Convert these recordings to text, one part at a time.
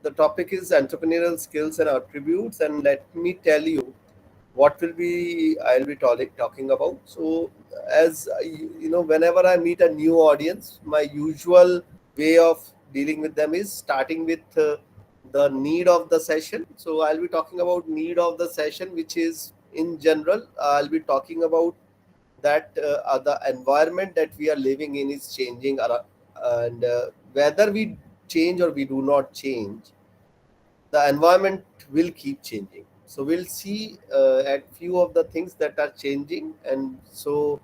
the topic is entrepreneurial skills and attributes, and let me tell you what will be I'll be talking about. So, as you know, whenever I meet a new audience, my usual way of dealing with them is starting with the need of the session. So, I'll be talking about need of the session, which is in general. I'll be talking about that the environment that we are living in is changing, and whether we change or we do not change, the environment will keep changing. So we'll see at few of the things that are changing, and so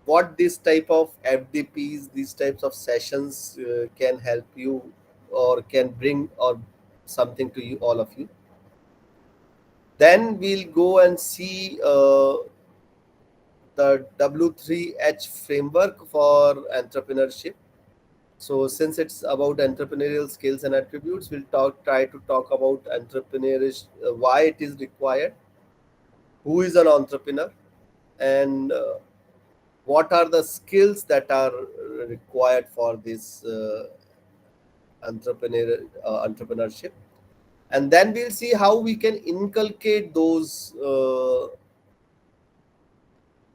what this type of FDPs, these types of sessions can help you or can bring or something to you, all of you. Then we'll go and see the W3H framework for entrepreneurship. So since it's about entrepreneurial skills and attributes, we'll try to talk about entrepreneurial, why it is required, who is an entrepreneur, and what are the skills that are required for this entrepreneurship, and then we'll see how we can inculcate those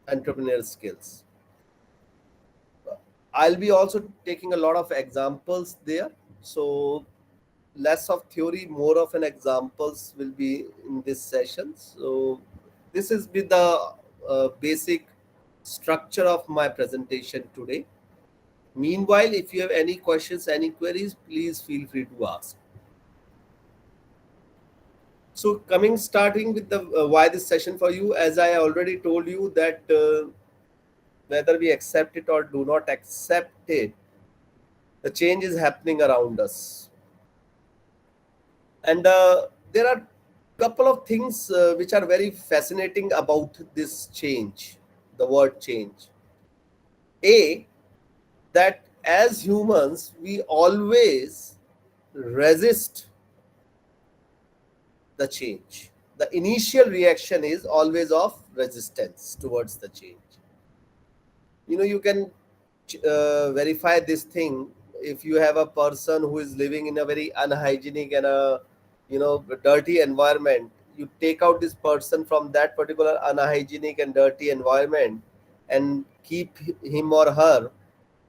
entrepreneurial skills. I'll be also taking a lot of examples there. So less of theory, more of an examples will be in this session. So this is with the basic structure of my presentation today. Meanwhile, if you have any questions, any queries, please feel free to ask. So starting with the why this session for you, as I already told you that whether we accept it or do not accept it, the change is happening around us. And there are couple of things which are very fascinating about this change, the word change. A, that as humans, we always resist the change. The initial reaction is always of resistance towards the change. You can verify this thing if you have a person who is living in a very unhygienic and a dirty environment. You take out this person from that particular unhygienic and dirty environment and keep him or her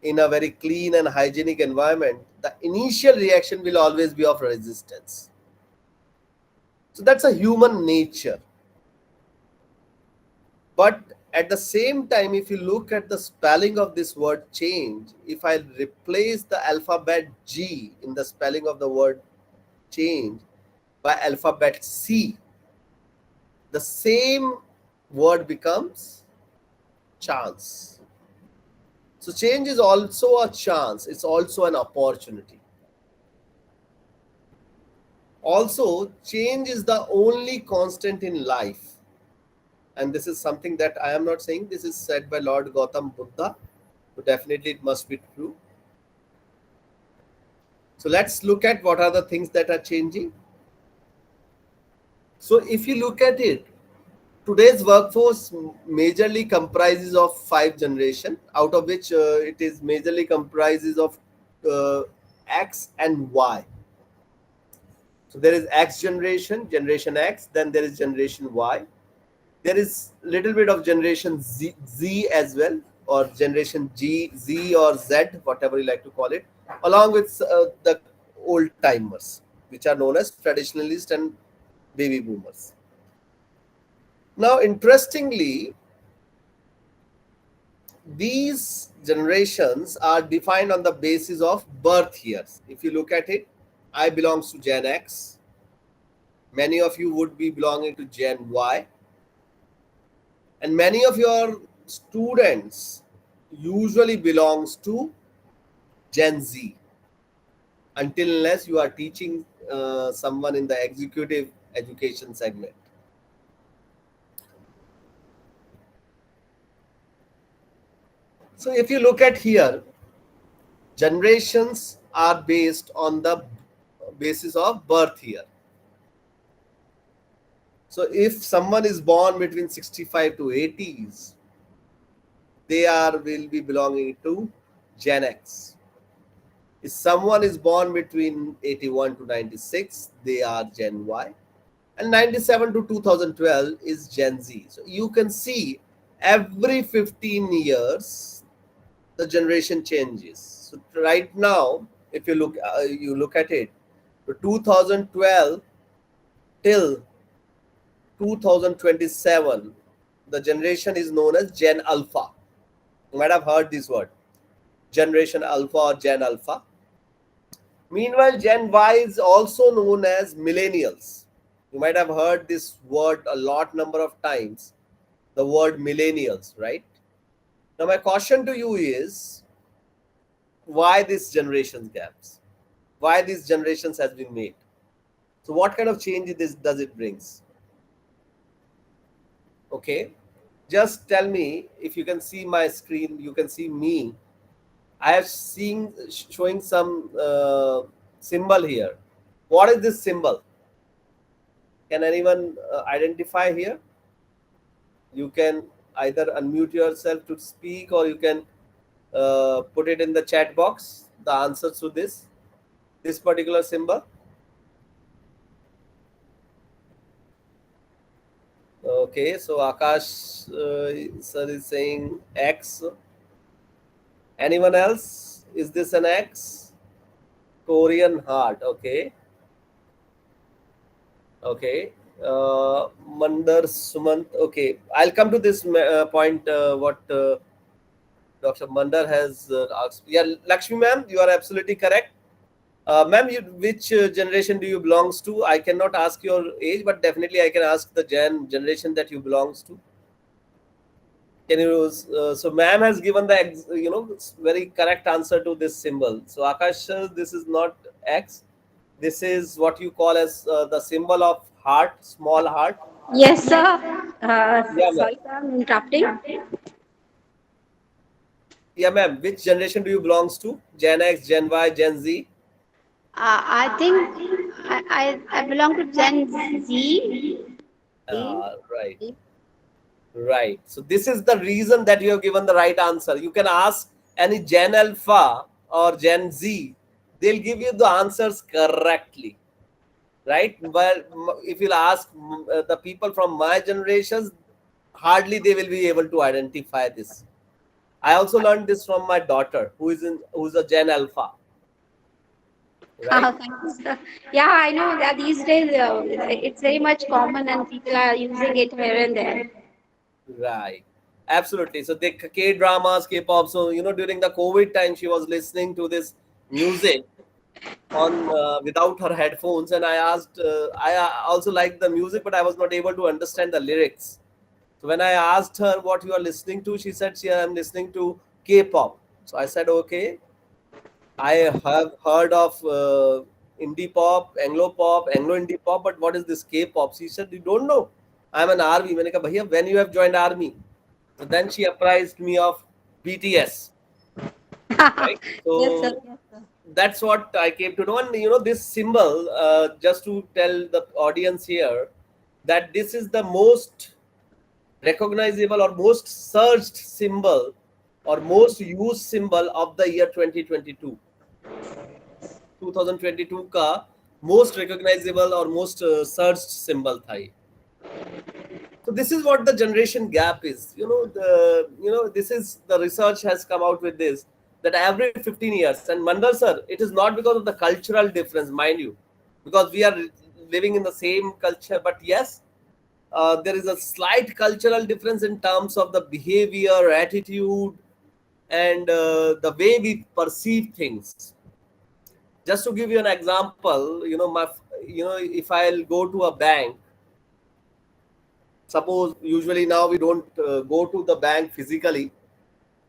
in a very clean and hygienic environment. The initial reaction will always be of resistance. So that's a human nature. But at the same time, if you look at the spelling of this word change, if I replace the alphabet G in the spelling of the word change by alphabet C, the same word becomes chance. So change is also a chance, it's also an opportunity. Also, change is the only constant in life. And this is something that I am not saying, this is said by Lord Gautam Buddha. So definitely it must be true. So let's look at what are the things that are changing. So if you look at it, today's workforce majorly comprises of 5 generations, out of which it is majorly comprises of X and Y. So there is X generation, generation X, then there is generation Y. There is little bit of generation Z as well, or generation Z or Z, whatever you like to call it, along with the old timers, which are known as traditionalists and baby boomers. Now, interestingly, these generations are defined on the basis of birth years. If you look at it, I belongs to Gen X. Many of you would be belonging to Gen Y. And many of your students usually belongs to Gen Z, until unless you are teaching someone in the executive education segment. So if you look at here, generations are based on the basis of birth year. So if someone is born between 65 to 80s, they will be belonging to Gen X. If someone is born between 81 to 96, they are Gen Y, and 97 to 2012 is Gen Z. So you can see every 15 years the generation changes. So right now, if you look at it, 2012 till 2027, the generation is known as Gen Alpha. You might have heard this word, Generation Alpha or Gen Alpha. Meanwhile, Gen Y is also known as millennials. You might have heard this word a lot number of times, the word millennials, right? Now, my question to you is, why this generations gaps? Why these generations has been made? So, what kind of change this does it brings? Okay, just tell me. If you can see my screen, you can see me. I have seen showing some symbol here. What is this symbol? Can anyone identify here? You can either unmute yourself to speak, or you can put it in the chat box, the answers to this particular symbol. Okay, so Akash sir is saying X. Anyone else? Is this an X? Korean heart. Okay, okay. Mandar Sumant. Okay, I'll come to this point. What Dr. Mandar has asked. Yeah, Lakshmi ma'am, you are absolutely correct. Ma'am, which generation do you belongs to? I cannot ask your age, but definitely I can ask the generation that you belongs to. Can you? So, ma'am has given the very correct answer to this symbol. So, Akash, this is not X. This is what you call as the symbol of heart, small heart. Yes, sir. Yeah, ma'am. Sorry, sir, I'm interrupting. Yeah, ma'am. Which generation do you belongs to? Gen X, Gen Y, Gen Z? I think I belong to Gen Z. Right. Right. So this is the reason that you have given the right answer. You can ask any Gen Alpha or Gen Z, they'll give you the answers correctly. Right. But if you'll ask the people from my generations, hardly they will be able to identify this. I also learned this from my daughter, who's a Gen Alpha. Right. Thank you, sir. Yeah, I know that these days it's very much common and people are using it here and there. Right. Absolutely. So the K dramas, K-pop. So during the COVID time, she was listening to this music on without her headphones, and I asked. I also liked the music, but I was not able to understand the lyrics. So when I asked her what you are listening to, she said, "I am listening to K-pop." So I said, "Okay, I have heard of indie pop, Anglo indie pop, but what is this K-pop?" She said, "You don't know? I'm an army." मैंने कहा भैया, when you have joined army? So then she apprised me of BTS, right? Yes, sir. So Yes, sir. that's what I came to know. And this symbol, just to tell the audience here, that this is the most recognizable or most searched symbol or most used symbol of the year 2022. 2022 का most recognizable or most searched symbol था ये. So this is what the generation gap is. This is the research has come out with this, that every 15 years. And Mandar sir, it is not because of the cultural difference, mind you, because we are living in the same culture. But yes, there is a slight cultural difference in terms of the behavior, attitude, and the way we perceive things. Just to give you an example, if I'll go to a bank. Suppose usually now we don't go to the bank physically.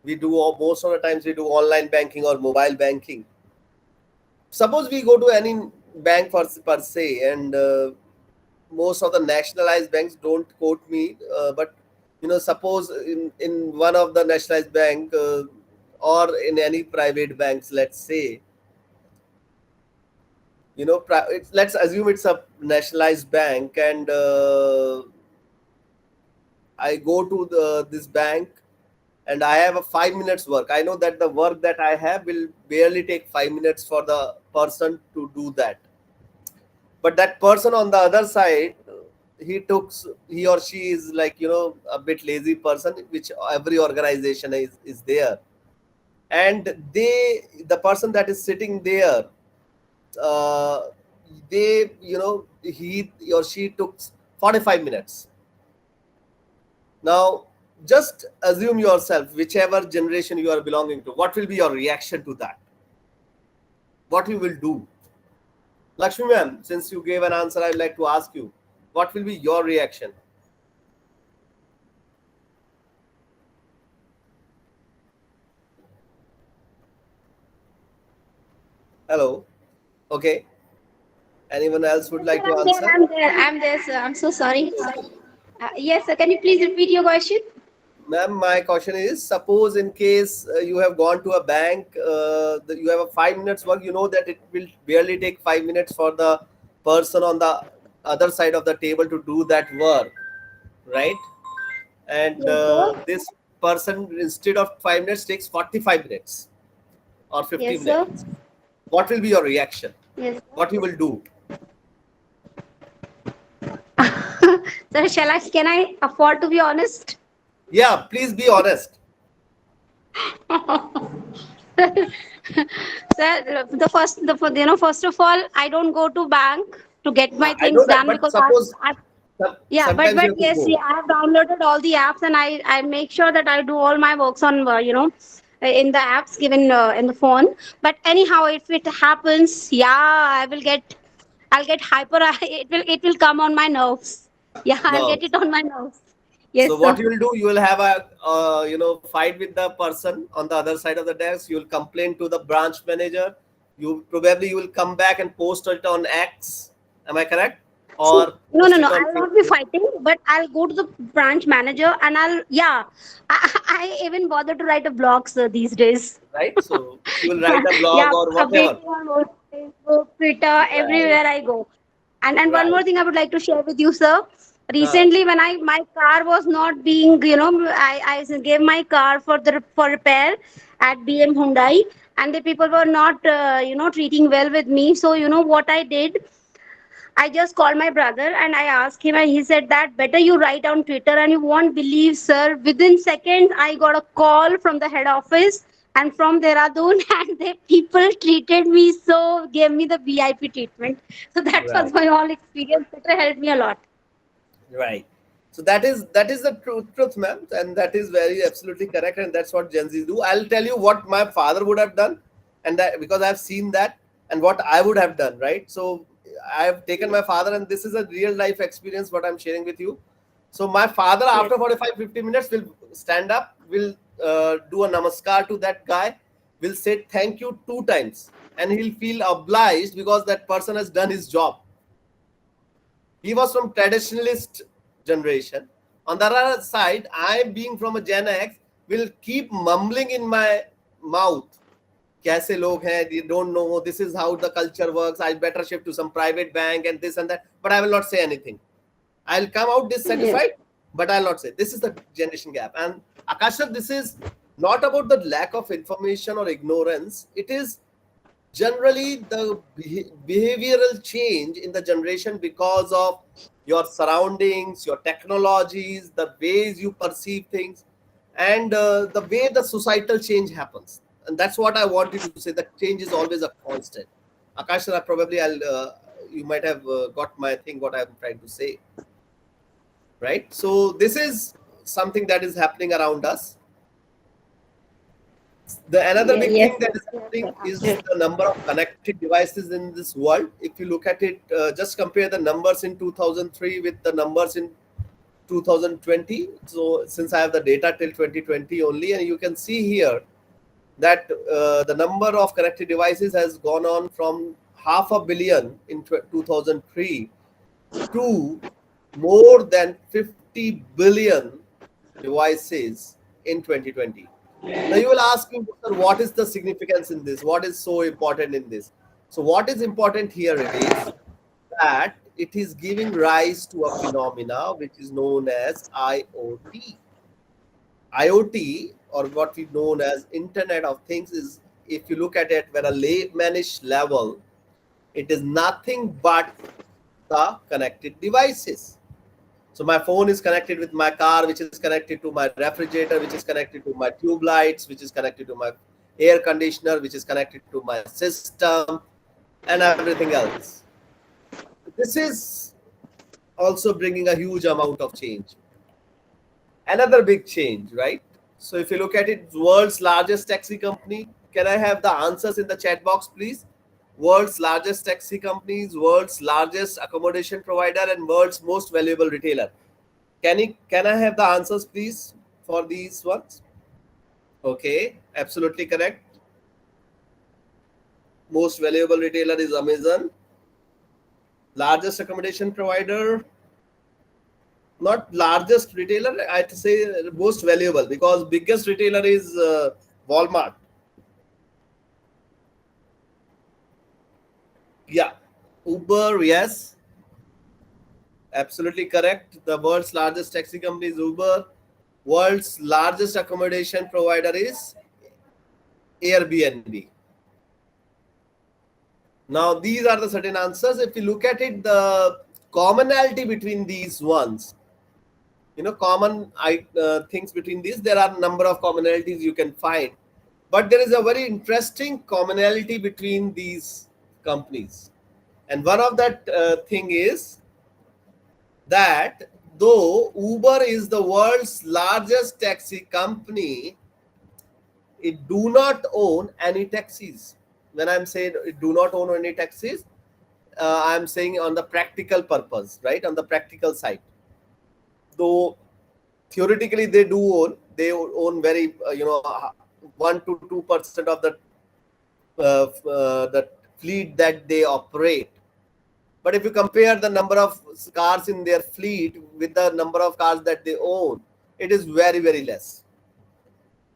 We do most of the times we do online banking or mobile banking. Suppose we go to any bank per se, and most of the nationalized banks, don't quote me, but suppose in one of the nationalized bank, or in any private banks, let's say, let's assume it's a nationalized bank, and I go to this bank, and I have a 5 minutes work. I know that the work that I have will barely take 5 minutes for the person to do that. But that person on the other side, he or she is like, a bit lazy person, which every organization is there. And the person that is sitting there, uh, he or she took 45 minutes. Now, just assume yourself, whichever generation you are belonging to, what will be your reaction to that? What you will do? Lakshmi ma'am, since you gave an answer, I'd like to ask you, what will be your reaction? Hello. Okay. Anyone else would Yes, sir, like to I'm there. answer? I'm there, sir. I'm so sorry. Yes, sir. Can you please repeat your question? Ma'am, my question is, suppose in case you have gone to a bank, you have a 5 minutes work, you know that it will barely take 5 minutes for the person on the other side of the table to do that work, right? And Yes, sir. this person, instead of 5 minutes, takes 45 minutes or 50 Yes, sir. minutes. What will be your reaction? Yes, What you will do? sir. Sir, can I afford to be honest? Yeah, please be honest. Sir, first of all, I don't go to bank to get my I know things that, done but because suppose I yeah, sometimes you but have to yes, go. yeah, I have downloaded all the apps and I make sure that I do all my works on in the apps given in the phone. But anyhow, if it happens, yeah, I'll get hyper. It will come on my nerves. Yeah, I'll No. get it on my nerves. So Yes, sir. what you will do? You will have a fight with the person on the other side of the desk. You will complain to the branch manager. You will come back and post it on X. Am I correct? See, Or no, post no, no. it on I'll not be Facebook, fighting, but I'll go to the branch manager and I even bother to write a blog, sir, these days. right? So you will write a blog Yeah, or whatever. updating on both Facebook, Twitter, Right, everywhere I go. And one right. more thing I would like to share with you, sir. Huh. Recently, when my car was not being, I gave my car for repair at BM Hyundai, and the people were not, treating well with me. So you know what I did? I just called my brother and I asked him, and he said that better you write on Twitter. And you won't believe, sir, within seconds, I got a call from the head office and from Dehradun, and the people treated me so, gave me the VIP treatment. So that was Right. my whole experience. Twitter helped me a lot. Right. So that is the truth, ma'am, and that is very absolutely correct, and that's what Gen Zs do. I'll tell you what my father would have done, and that because I've seen that, and what I would have done. Right. So I've taken my father, and this is a real life experience what I'm sharing with you. So my father, Yes. after 45-50 minutes, will stand up, will do a namaskar to that guy, will say thank you 2 times, and he'll feel obliged because that person has done his job. He was from traditionalist generation. On the other side, I being from a Gen X will keep mumbling in my mouth. कैसे लोग हैं, they don't know, this is how the culture works, I better shift to some private bank and this and that, but I will not say anything. I'll come out Yes. dissatisfied, but I'll not say. This is the generation gap. And Akasha, this is not about the lack of information or ignorance. It is generally the behavioral change in the generation because of your surroundings, your technologies, the ways you perceive things, and the way the societal change happens. And that's what I wanted to say. The change is always a constant. Akash, probably you might have got my thing what I'm trying to say, right? So this is something that is happening around us. The another Yeah, big yes, thing that sir. is Yes, happening sir. is Absolutely. the number of connected devices in this world. If you look at it, just compare the numbers in 2003 with the numbers in 2020. So since I have the data till 2020 only, and you can see here that the number of connected devices has gone on from half a billion in 2003 to more than 50 billion devices in 2020. Now you will ask me, sir, what is the significance in this? What is so important in this? So what is important here is that it is giving rise to a phenomena which is known as IoT. IoT, or what we known as Internet of Things, is, if you look at it at a laymanish level, it is nothing but the connected devices. So my phone is connected with my car, which is connected to my refrigerator, which is connected to my tube lights, which is connected to my air conditioner, which is connected to my system, and everything else. This is also bringing a huge amount of change. Another big change, right? So if you look at it, world's largest taxi company. Can I have the answers in the chat box, please? World's largest taxi companies, world's largest accommodation provider, and world's most valuable retailer. Can I have the answers, please, for these ones? Okay, absolutely correct. Most valuable retailer is Amazon. Largest accommodation provider, not largest retailer, I'd say most valuable, because biggest retailer is Walmart. Yeah, Uber, yes, absolutely correct. The world's largest taxi company is Uber. World's largest accommodation provider is Airbnb. Now, these are the certain answers. If you look at it, the commonality between these ones, common things between these, there are a number of commonalities you can find. But there is a very interesting commonality between these companies. And one of that thing is that though Uber is the world's largest taxi company, it do not own any taxis. When I'm saying it do not own any taxis, I'm saying on the practical purpose, right? On the practical side. Though theoretically they own very 1 to 2% of the fleet that they operate. But if you compare the number of cars in their fleet with the number of cars that they own, it is very, very less.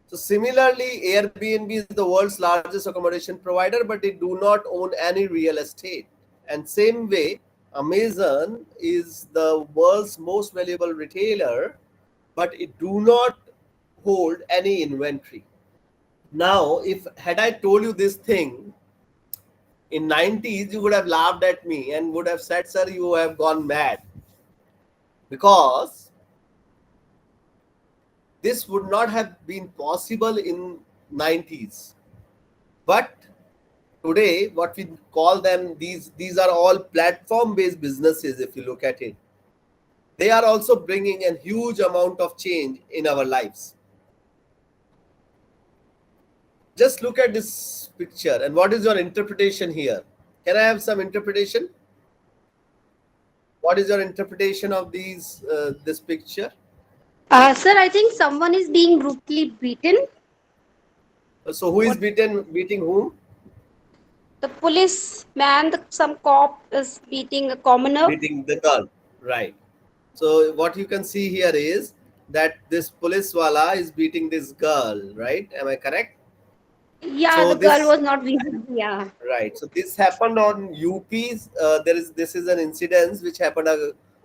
So similarly, Airbnb is the world's largest accommodation provider, but they do not own any real estate. And same way, Amazon is the world's most valuable retailer, but it do not hold any inventory. Now, if had I told you this thing in 90s, you would have laughed at me and would have said, sir, you have gone mad, because this would not have been possible in 90s. But today, what we call them, these are all platform based businesses. If you look at it, they are also bringing a huge amount of change in our lives. Just look at this picture, and what is your interpretation here? Can I have some interpretation? What is your interpretation of this picture? Sir, I think someone is being brutally beaten. So who is What? beating whom? The policeman, some cop is beating a commoner. Beating the girl, right? So what you can see here is that this police wala is beating this girl, right? Am I correct? Yeah, So the girl this was not visible. Yeah. right. So this happened on UP's. This is an incident which happened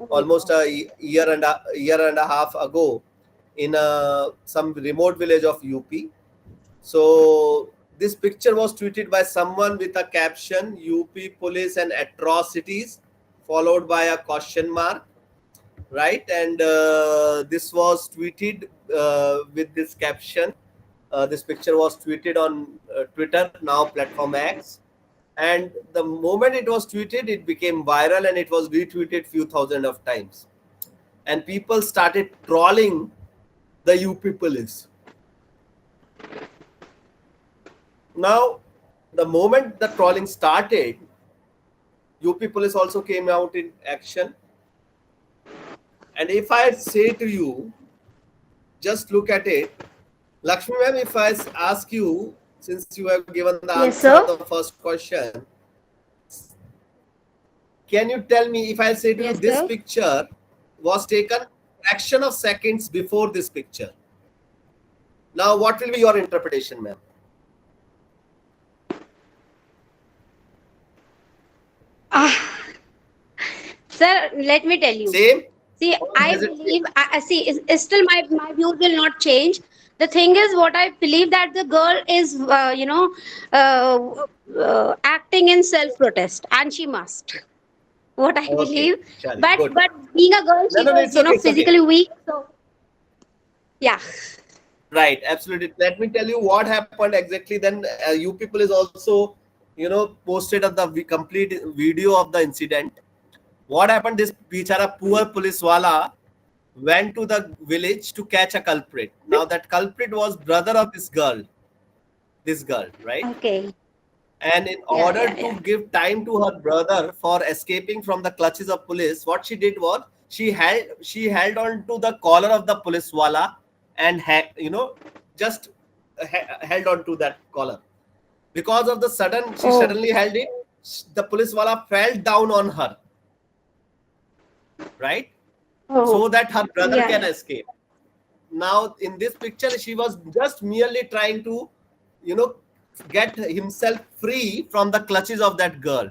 Oh my almost God. a year and a half ago in some remote village of UP. So this picture was tweeted by someone with a caption "UP police and atrocities," followed by a question mark, right? And this was tweeted with this caption. This picture was tweeted on Twitter, now platform X. And the moment it was tweeted, it became viral and it was retweeted few thousand of times. And people started trolling the UP police. Now, the moment the trolling started, UP police also came out in action. And if I say to you, just look at it, Lakshmi ma'am, if I ask you, since you have given the Yes, answer of sir. the first question, can you tell me, if I say to you, Yes, this sir. picture was taken fraction of seconds before this picture? Now, what will be your interpretation, ma'am? Ah, sir, let me tell you. Same? See, Or I has it believe, changed? I see, is still my views will not change. The thing is, what I believe that the girl is, acting in self protest, and she must. What I Okay, believe, Charlie, good. but being a girl, No, she no, no, was, it's okay, it's okay. physically weak. So yeah, Right, absolutely. Let me tell you what happened exactly. Then you people is also, posted of the complete video of the incident. What happened? This bichara poor police wala went to the village to catch a culprit. Now that culprit was brother of this girl, right? okay, And in yeah, order yeah, to yeah. give time to her brother for escaping from the clutches of police, what she did was she held on to the collar of the police wala and just held on to that collar. Because of the she Oh, suddenly held it. The police wala fell down on her, right? oh, So that her brother yeah, can yeah. escape. Now in this picture, she was just merely trying to, you know, get himself free from the clutches of that girl.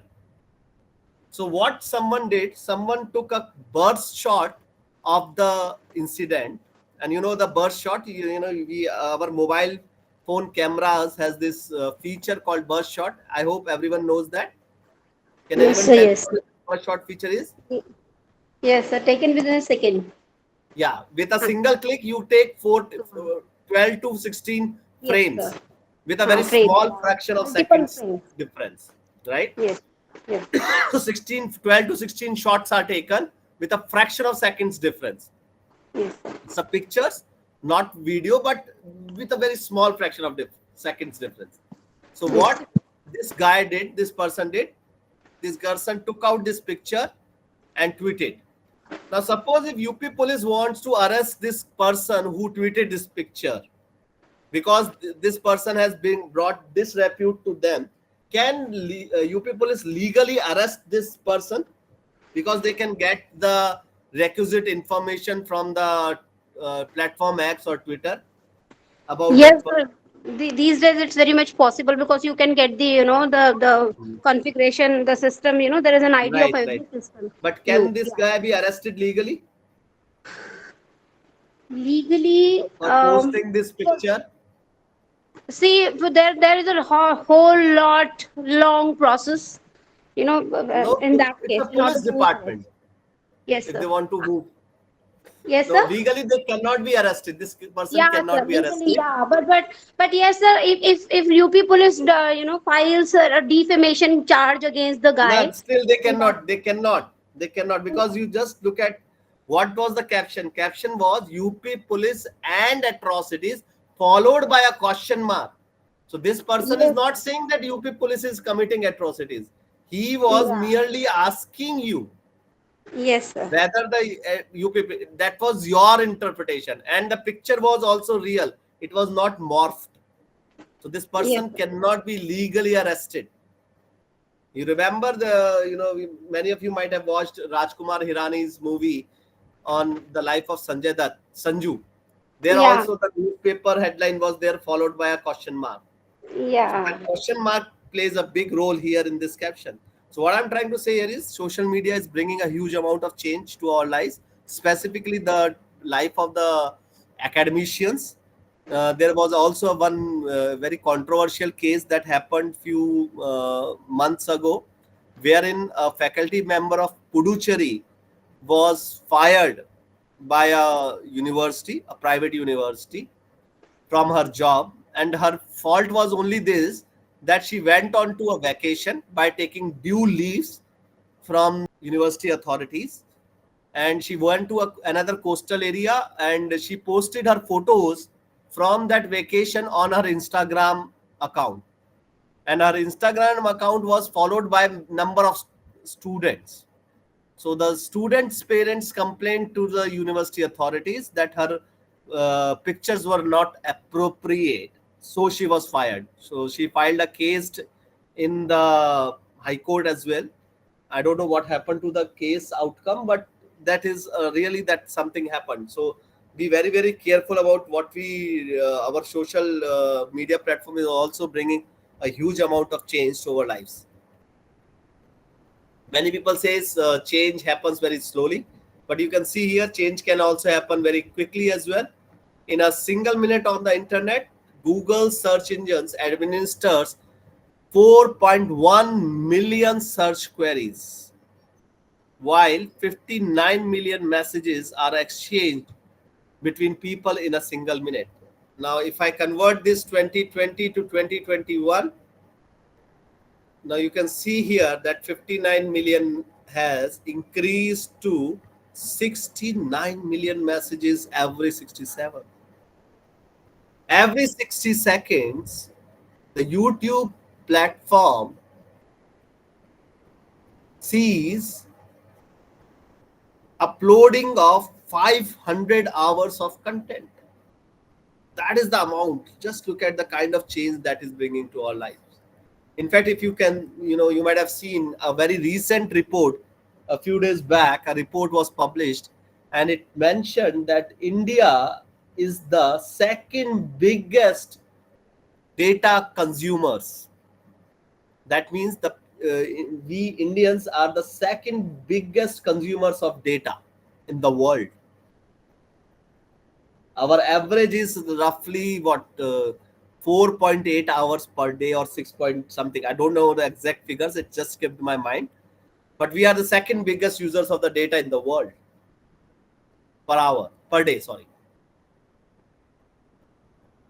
So what someone did, someone took a burst shot of the incident, and the burst shot. Our mobile phone cameras has this feature called burst shot. I hope everyone knows that. Can Yes, anyone sir, tell me yes, what the burst shot feature is? yes, sir. Taken within a second. Yeah, with a Huh. single click, you take 12 to 16 Yes, sir. frames with a very Frame. small Yeah. fraction of Multiple seconds frames. difference, right? Yes, yes, So 12 to 16 shots are taken with a fraction of seconds difference. yes, sir. It's a pictures, not video, but with a very small fraction of seconds difference. So Yes, what this person did, this person took out this picture and tweeted. Now suppose if UP police wants to arrest this person who tweeted this picture, because this person has been brought disrepute to them, can UP police legally arrest this person? Because they can get the requisite information from the platform X or Twitter about yes, that person. sir. These days it's very much possible because you can get the the configuration, the system. There is an ID of Right, right. every system. But You can this yeah. guy be arrested legally Legally, for posting this so picture? see, there is a whole lot long process. No, In that it's case, a in order police to move forward. department. Yes, If sir. they want to move, Yes, no, sir. legally they cannot be arrested. This person Yeah, sir. cannot be Legally, arrested. yeah, but yes, sir. If UP police, files a defamation charge against the No, guy, still they in that, cannot. They cannot. They cannot, because you just look at what was the caption. Caption was UP police and atrocities followed by a question mark. So this person is yes, not saying that UP police is committing atrocities. He was yeah, merely asking you yes, sir. whether the UP, that was your interpretation, and the picture was also real. It was not morphed. So this Yes, person sir. cannot be legally arrested. You remember many of you might have watched Rajkumar Hirani's movie on the life of Sanjay Dutt, Sanju. There Yeah, also the newspaper headline was there followed by a question mark. So yeah. that question mark plays a big role here in this caption. So what I'm trying to say here is social media is bringing a huge amount of change to our lives, specifically the life of the academicians. There was also one very controversial case that happened few months ago, wherein a faculty member of Puducherry was fired by a university, a private university, from her job, and her fault was only this, that she went on to a vacation by taking due leaves from university authorities, and she went to another coastal area, and she posted her photos from that vacation on her Instagram account, and her Instagram account was followed by number of students. So the students' parents complained to the university authorities that her pictures were not appropriate. So she was fired. So she filed a case in the High Court as well. I don't know what happened to the case outcome, but that is really that something happened. So be very very careful about what our social media platform is also bringing a huge amount of change to our lives. Many people says change happens very slowly. But you can see here change can also happen very quickly as well. In a single minute on the internet, Google search engines administers 4.1 million search queries, while 59 million messages are exchanged between people in a single minute. Now, if I convert this 2020 to 2021, now you can see here that 59 million has increased to 69 million messages every 67. Every 60 seconds, the YouTube platform sees uploading of 500 hours of content. That is the amount. Just look at the kind of change that is bringing to our lives. In fact, if you can, you might have seen a very recent report a few days back. A report was published, and it mentioned that India is the second biggest data consumers. That means we Indians are the second biggest consumers of data in the world. Our average is roughly what 4.8 hours per day or 6 point something. I don't know the exact figures. It just skipped my mind. But we are the second biggest users of the data in the world per hour, per day. Sorry.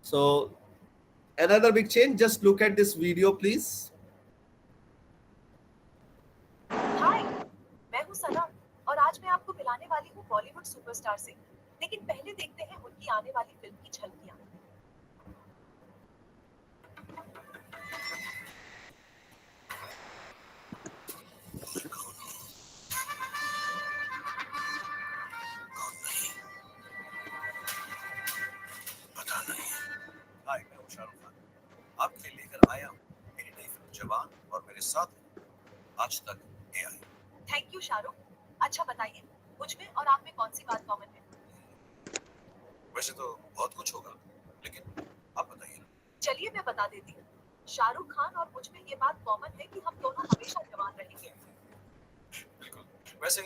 So another big change. Just look at this video, please. हाय, मैं हूँ सना और आज मैं आपको मिलाने वाली हूँ Bollywood superstar से। लेकिन पहले देखते हैं उनकी आने वाली फिल्म की झलकियाँ। पता नहीं। हाय, मैं हूँ शाहरुख खान। आपके लिए लेकर आया हूँ मेरी नई फिल्म जवान और मेरे साथ हैं आज तक एआई। Thank you Shahrukh. अच्छा बताइए, मुझ में और आप में कौन सी बात कॉमन है? वैसे तो बहुत कुछ होगा, लेकिन आप बताइए ना। चलिए मैं बता देती हूँ। शाहरुख खान और मुझ में ये बात कॉमन है कि हम दोनों हमेशा जवान रहेंगे। बिल्कुल। वैसे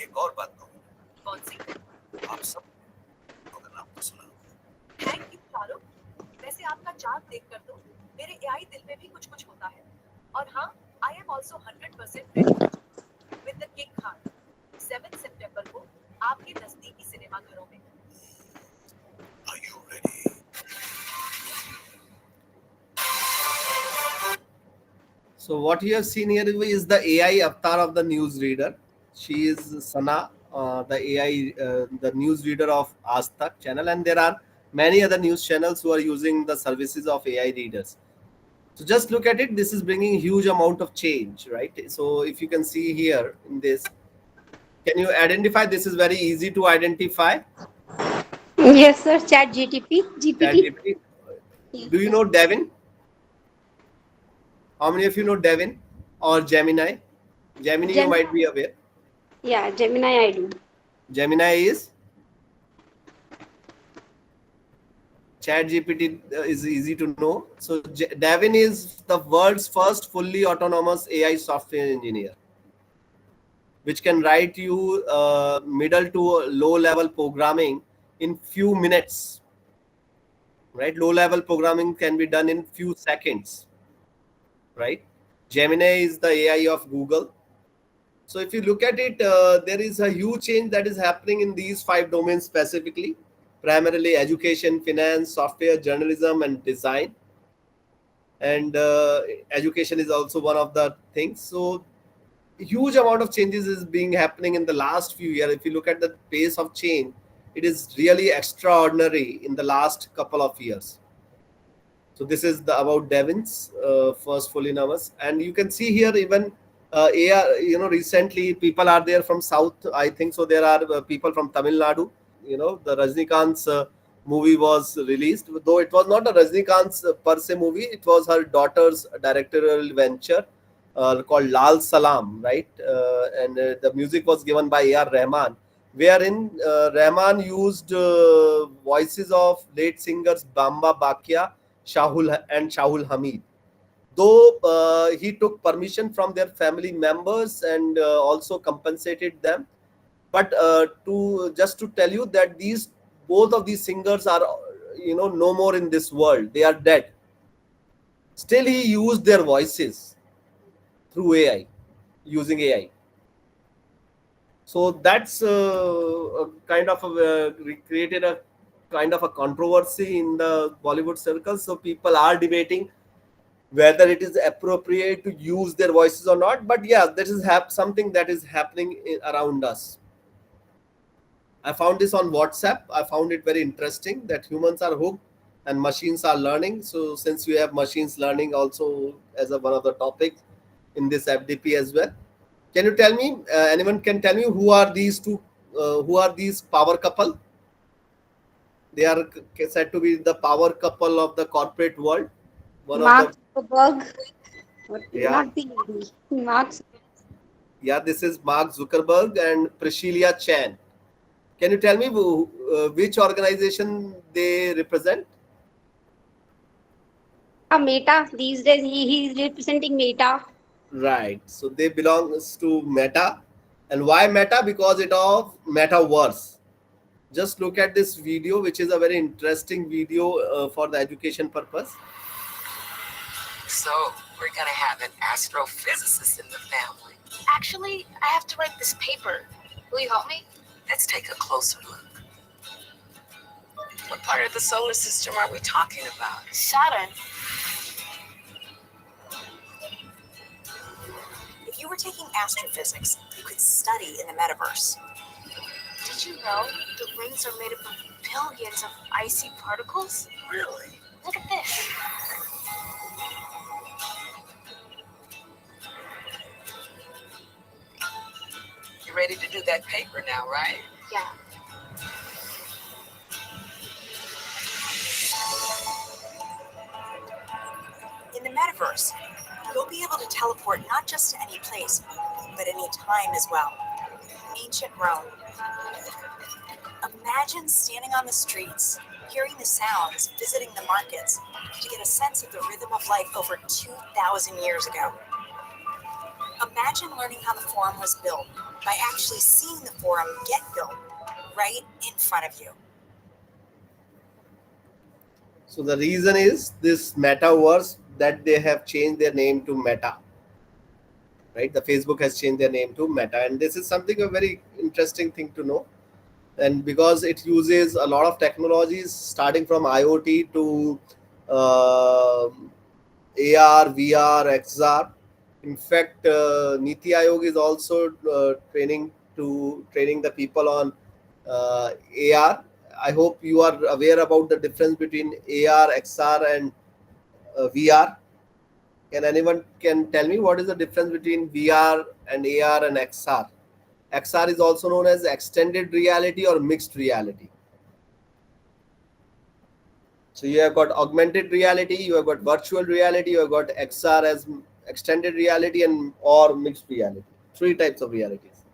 एक और बात कहूँ, कौन सी? आप सब अगर नाम तो सुना। Thank you Shahrukh. वैसे आपका चार्ट देखकर तो मेरे एआई दिल में भी कुछ कुछ होता है। और हाँ, I am also 100% ready with the king Khan 7 सितंबर को आपके नजदीकी सिनेमा घरों में। Are you ready? So what you have seen here is the AI avatar of the newsreader. She is Sana, the AI, the newsreader of Aastak channel, and there are many other news channels who are using the services of AI readers. So just look at it. This is bringing huge amount of change, right? So if you can see here in this, can you identify? This is very easy to identify. Yes, sir. Chat GTP. GPT. ChatGPT. Yes, Do you sir. know Devin? How many of you know Devin or Gemini? Gemini, you Gemini. might be aware. Yeah, Gemini I do. Gemini is ChatGPT is easy to know. So Devin is the world's first fully autonomous AI software engineer, which can write you middle to low level programming in few minutes. Right, low level programming can be done in few seconds. Right, Gemini is the AI of Google. So if you look at it, there is a huge change that is happening in these five domains specifically, primarily education, finance, software, journalism, and design. And education is also one of the things. So huge amount of changes is being happening in the last few years. If you look at the pace of change, it is really extraordinary in the last couple of years. So this is the about Devin's first fully nervous, and you can see here even AI. Recently people are there from South. I think so. There are people from Tamil Nadu. The Rajnikant's movie was released, though it was not a Rajnikant's per se movie. It was her daughter's directorial venture called Lal Salam, right? And the music was given by A.R. Rahman, wherein Rahman used voices of late singers Bamba Bakia, Shahul Hamid. Though he took permission from their family members and also compensated them, But to just to tell you that these both of these singers are no more in this world. They are dead. Still, he used their voices through AI, using AI. So that's a kind of created a kind of a controversy in the Bollywood circles. So people are debating whether it is appropriate to use their voices or not. But yeah, this is something that is happening around us. I found this on WhatsApp. I found it very interesting that humans are hooked and machines are learning. So since you have machines learning also as one of the topics in this FDP as well, can you tell me? Anyone can tell me who are these two? Who are these power couple? They are said to be the power couple of the corporate world. One of the Mark Zuckerberg, but yeah, not the lady. Mark. yeah. This is Mark Zuckerberg and Priscilla Chan. Can you tell me which organization they represent? Meta. These days, he's representing Meta. Right. So they belongs to Meta. And why Meta? Because it of metaverse. Just look at this video, which is a very interesting video for the education purpose. So, we're gonna have an astrophysicist in the family. Actually, I have to write this paper. Will you help me? Let's take a closer look. What part of the solar system are we talking about? Saturn. If you were taking astrophysics, you could study in the metaverse. Did you know the rings are made up of billions of icy particles? Really? Look at this. You ready to do that paper now, right? Yeah. In the metaverse, you'll be able to teleport not just to any place, but any time as well. Ancient Rome. Imagine standing on the streets, hearing the sounds, visiting the markets, to get a sense of the rhythm of life over 2,000 years ago. Imagine learning how the forum was built by actually seeing the forum get built right in front of you. So the reason is this metaverse that they have changed their name to Meta. Right? The Facebook has changed their name to Meta, and this is something a very interesting thing to know. And because it uses a lot of technologies, starting from IoT to uh, AR, VR, XR. In fact, Niti Aayog is also training the people on AR. I hope you are aware about the difference between AR, XR, and VR. Can anyone can tell me what is the difference between VR and AR and XR? XR is also known as extended reality or mixed reality. So you have got augmented reality, you have got virtual reality, you have got XR as extended reality and or mixed reality. Three types of realities.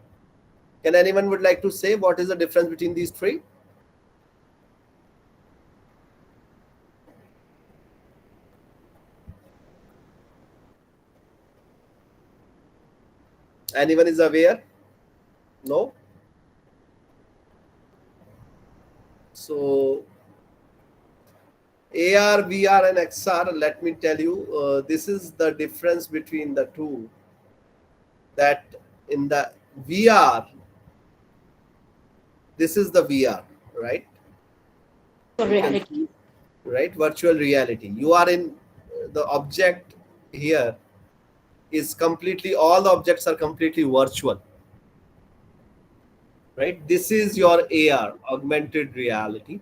Can anyone would like to say what is the difference between these three? Anyone is aware? No? So AR, VR, and XR, let me tell you, this is the difference between the two. That in the VR, this is the VR, right? You can, Reality. right? Virtual reality. You are in the object here is completely, all the objects are completely virtual, right? This is your AR, augmented reality,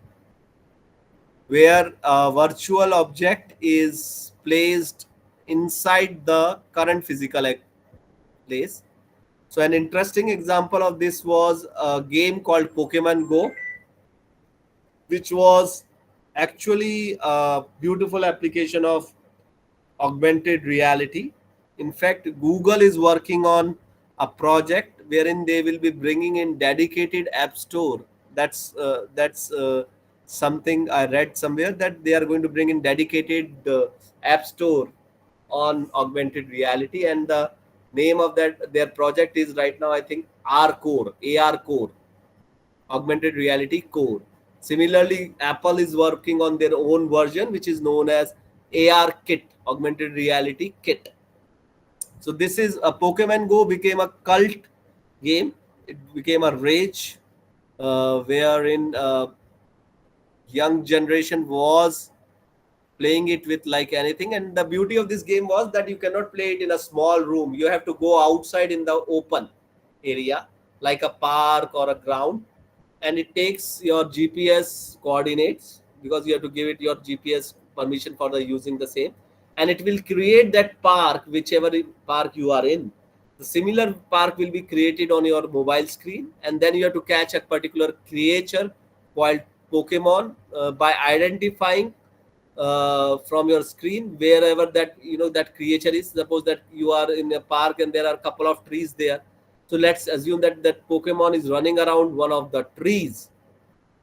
where a virtual object is placed inside the current physical place. So an interesting example of this was a game called Pokemon Go, which was actually a beautiful application of augmented reality. In fact, Google is working on a project wherein they will be bringing in dedicated app store. That's something I read somewhere, that they are going to bring in dedicated app store on augmented reality, and the Name of that their project is right now, I think, R Core, AR Core, augmented reality core. Similarly, Apple is working on their own version, which is known as AR Kit, augmented reality kit. So this is a Pokemon Go became a cult game. It became a rage, wherein young generation was playing it with like anything. And the beauty of this game was that you cannot play it in a small room. You have to go outside in the open area, like a park or a ground, and it takes your GPS coordinates, because you have to give it your GPS permission for the using the same, and it will create that park, whichever park you are in. The similar park will be created on your mobile screen, and then you have to catch a particular creature called Pokemon by identifying from your screen wherever that that creature is. Suppose that you are in a park and there are a couple of trees there, so let's assume that that Pokemon is running around one of the trees.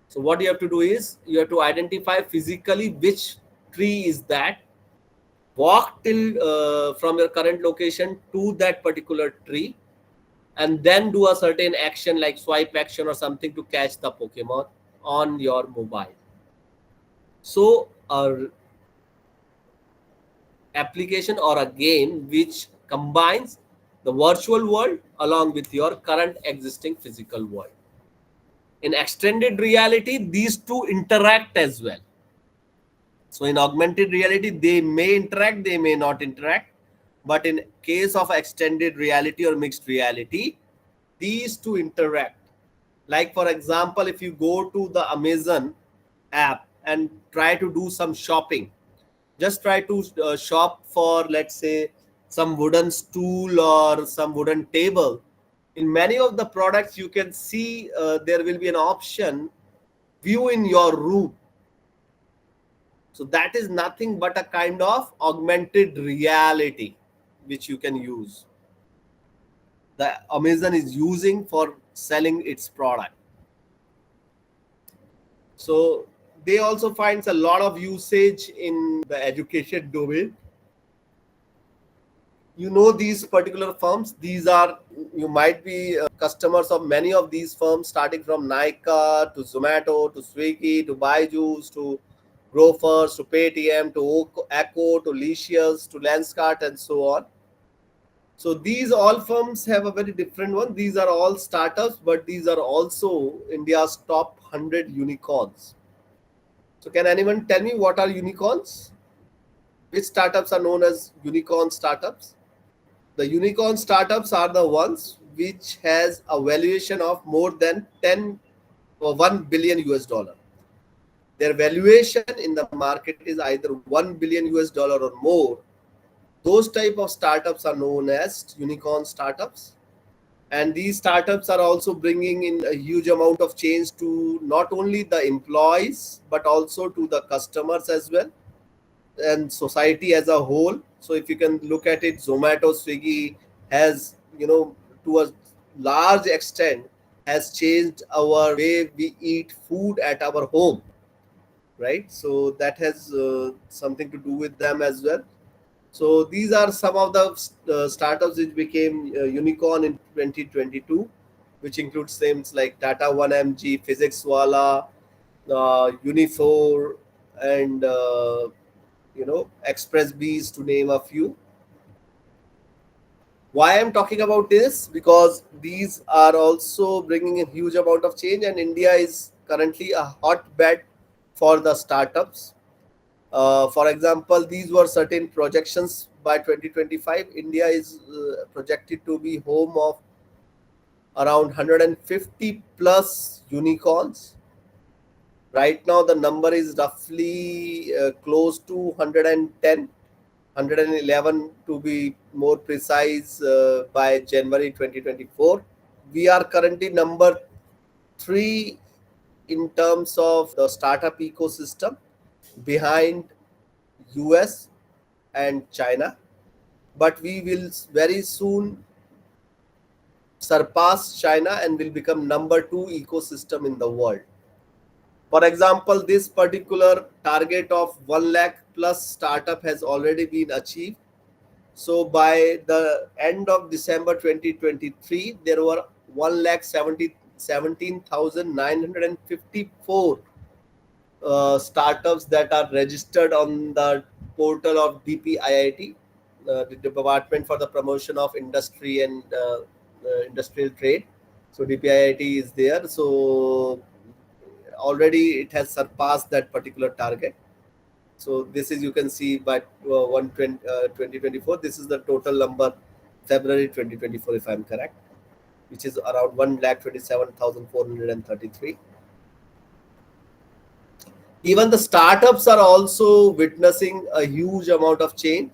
So what you have to do is you have to identify physically which tree is that, walk till from your current location to that particular tree, and then do a certain action like swipe action or something to catch the Pokemon on your mobile. So a application or a game which combines the virtual world along with your current existing physical world. In extended reality, these two interact as well. So in augmented reality, they may interact, they may not interact. But in case of extended reality or mixed reality, these two interact. Like for example, if you go to the Amazon app and try to do some shopping, just try to shop for, let's say, some wooden stool or some wooden table. In many of the products, you can see there will be an option, view in your room. So that is nothing but a kind of augmented reality which you can use. The Amazon is using for selling its product. So they also finds a lot of usage in the education domain. You know these particular firms, these are, you might be customers of many of these firms, starting from Nika to Zomato to Swiggy to Byju's to Grofers to Paytm to Echo to Licious to Lenskart and so on. So these all firms have a very different one. These are all startups, but these are also India's top 100 unicorns. So can anyone tell me what are unicorns? Which startups are known as unicorn startups? The unicorn startups are the ones which has a valuation of more than 10 or 1 billion US dollar. Their valuation in the market is either 1 billion US dollar or more. Those type of startups are known as unicorn startups. And these startups are also bringing in a huge amount of change to not only the employees, but also to the customers as well, and society as a whole. So if you can look at it, Zomato, Swiggy has, to a large extent, has changed our way we eat food at our home, right? So that has something to do with them as well. So these are some of the startups which became unicorn in 2022, which includes names like Tata 1MG, Physics Wala, Unifor, and Express Bees, to name a few. Why I'm talking about this? Because these are also bringing a huge amount of change, and India is currently a hotbed for the startups. For example, these were certain projections. By 2025, India is projected to be home of around 150 plus unicorns. Right now, the number is roughly close to 110, 111 to be more precise, by January 2024. We are currently number 3 in terms of the startup ecosystem, behind US and China, but we will very soon surpass China and will become number 2 ecosystem in the world. For example, this particular target of 1 lakh plus startup has already been achieved. So by the end of December 2023, there were 1,17,954 startups that are registered on the portal of DPIIT, the Department for the Promotion of Industry and Industrial Trade. So DPIIT is there. So already it has surpassed that particular target. So this is, you can see, by 2024, this is the total number, February 2024, if I'm correct, which is around 1,27,433. Even the startups are also witnessing a huge amount of change.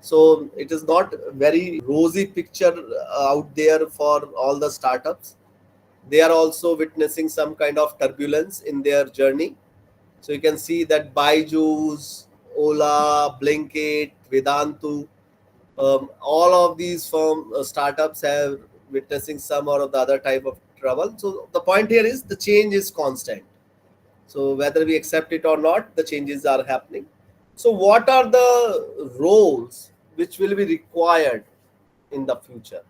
So it is not very rosy picture out there for all the startups. They are also witnessing some kind of turbulence in their journey. So you can see that Byju's, Ola, Blinkit, Vedantu, all of these startups have witnessing some or the other type of trouble. So the point here is the change is constant. So whether we accept it or not, the changes are happening. So what are the roles which will be required in the future?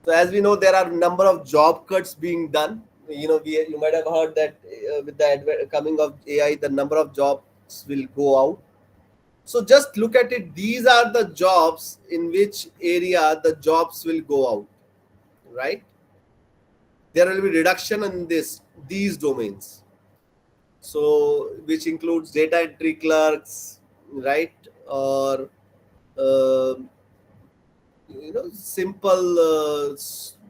So as we know, there are a number of job cuts being done. You might have heard that with the coming of AI, the number of jobs will go out. So just look at it. These are the jobs in which area the jobs will go out, right? There will be reduction in these domains. So which includes data entry clerks, right? Or uh, simple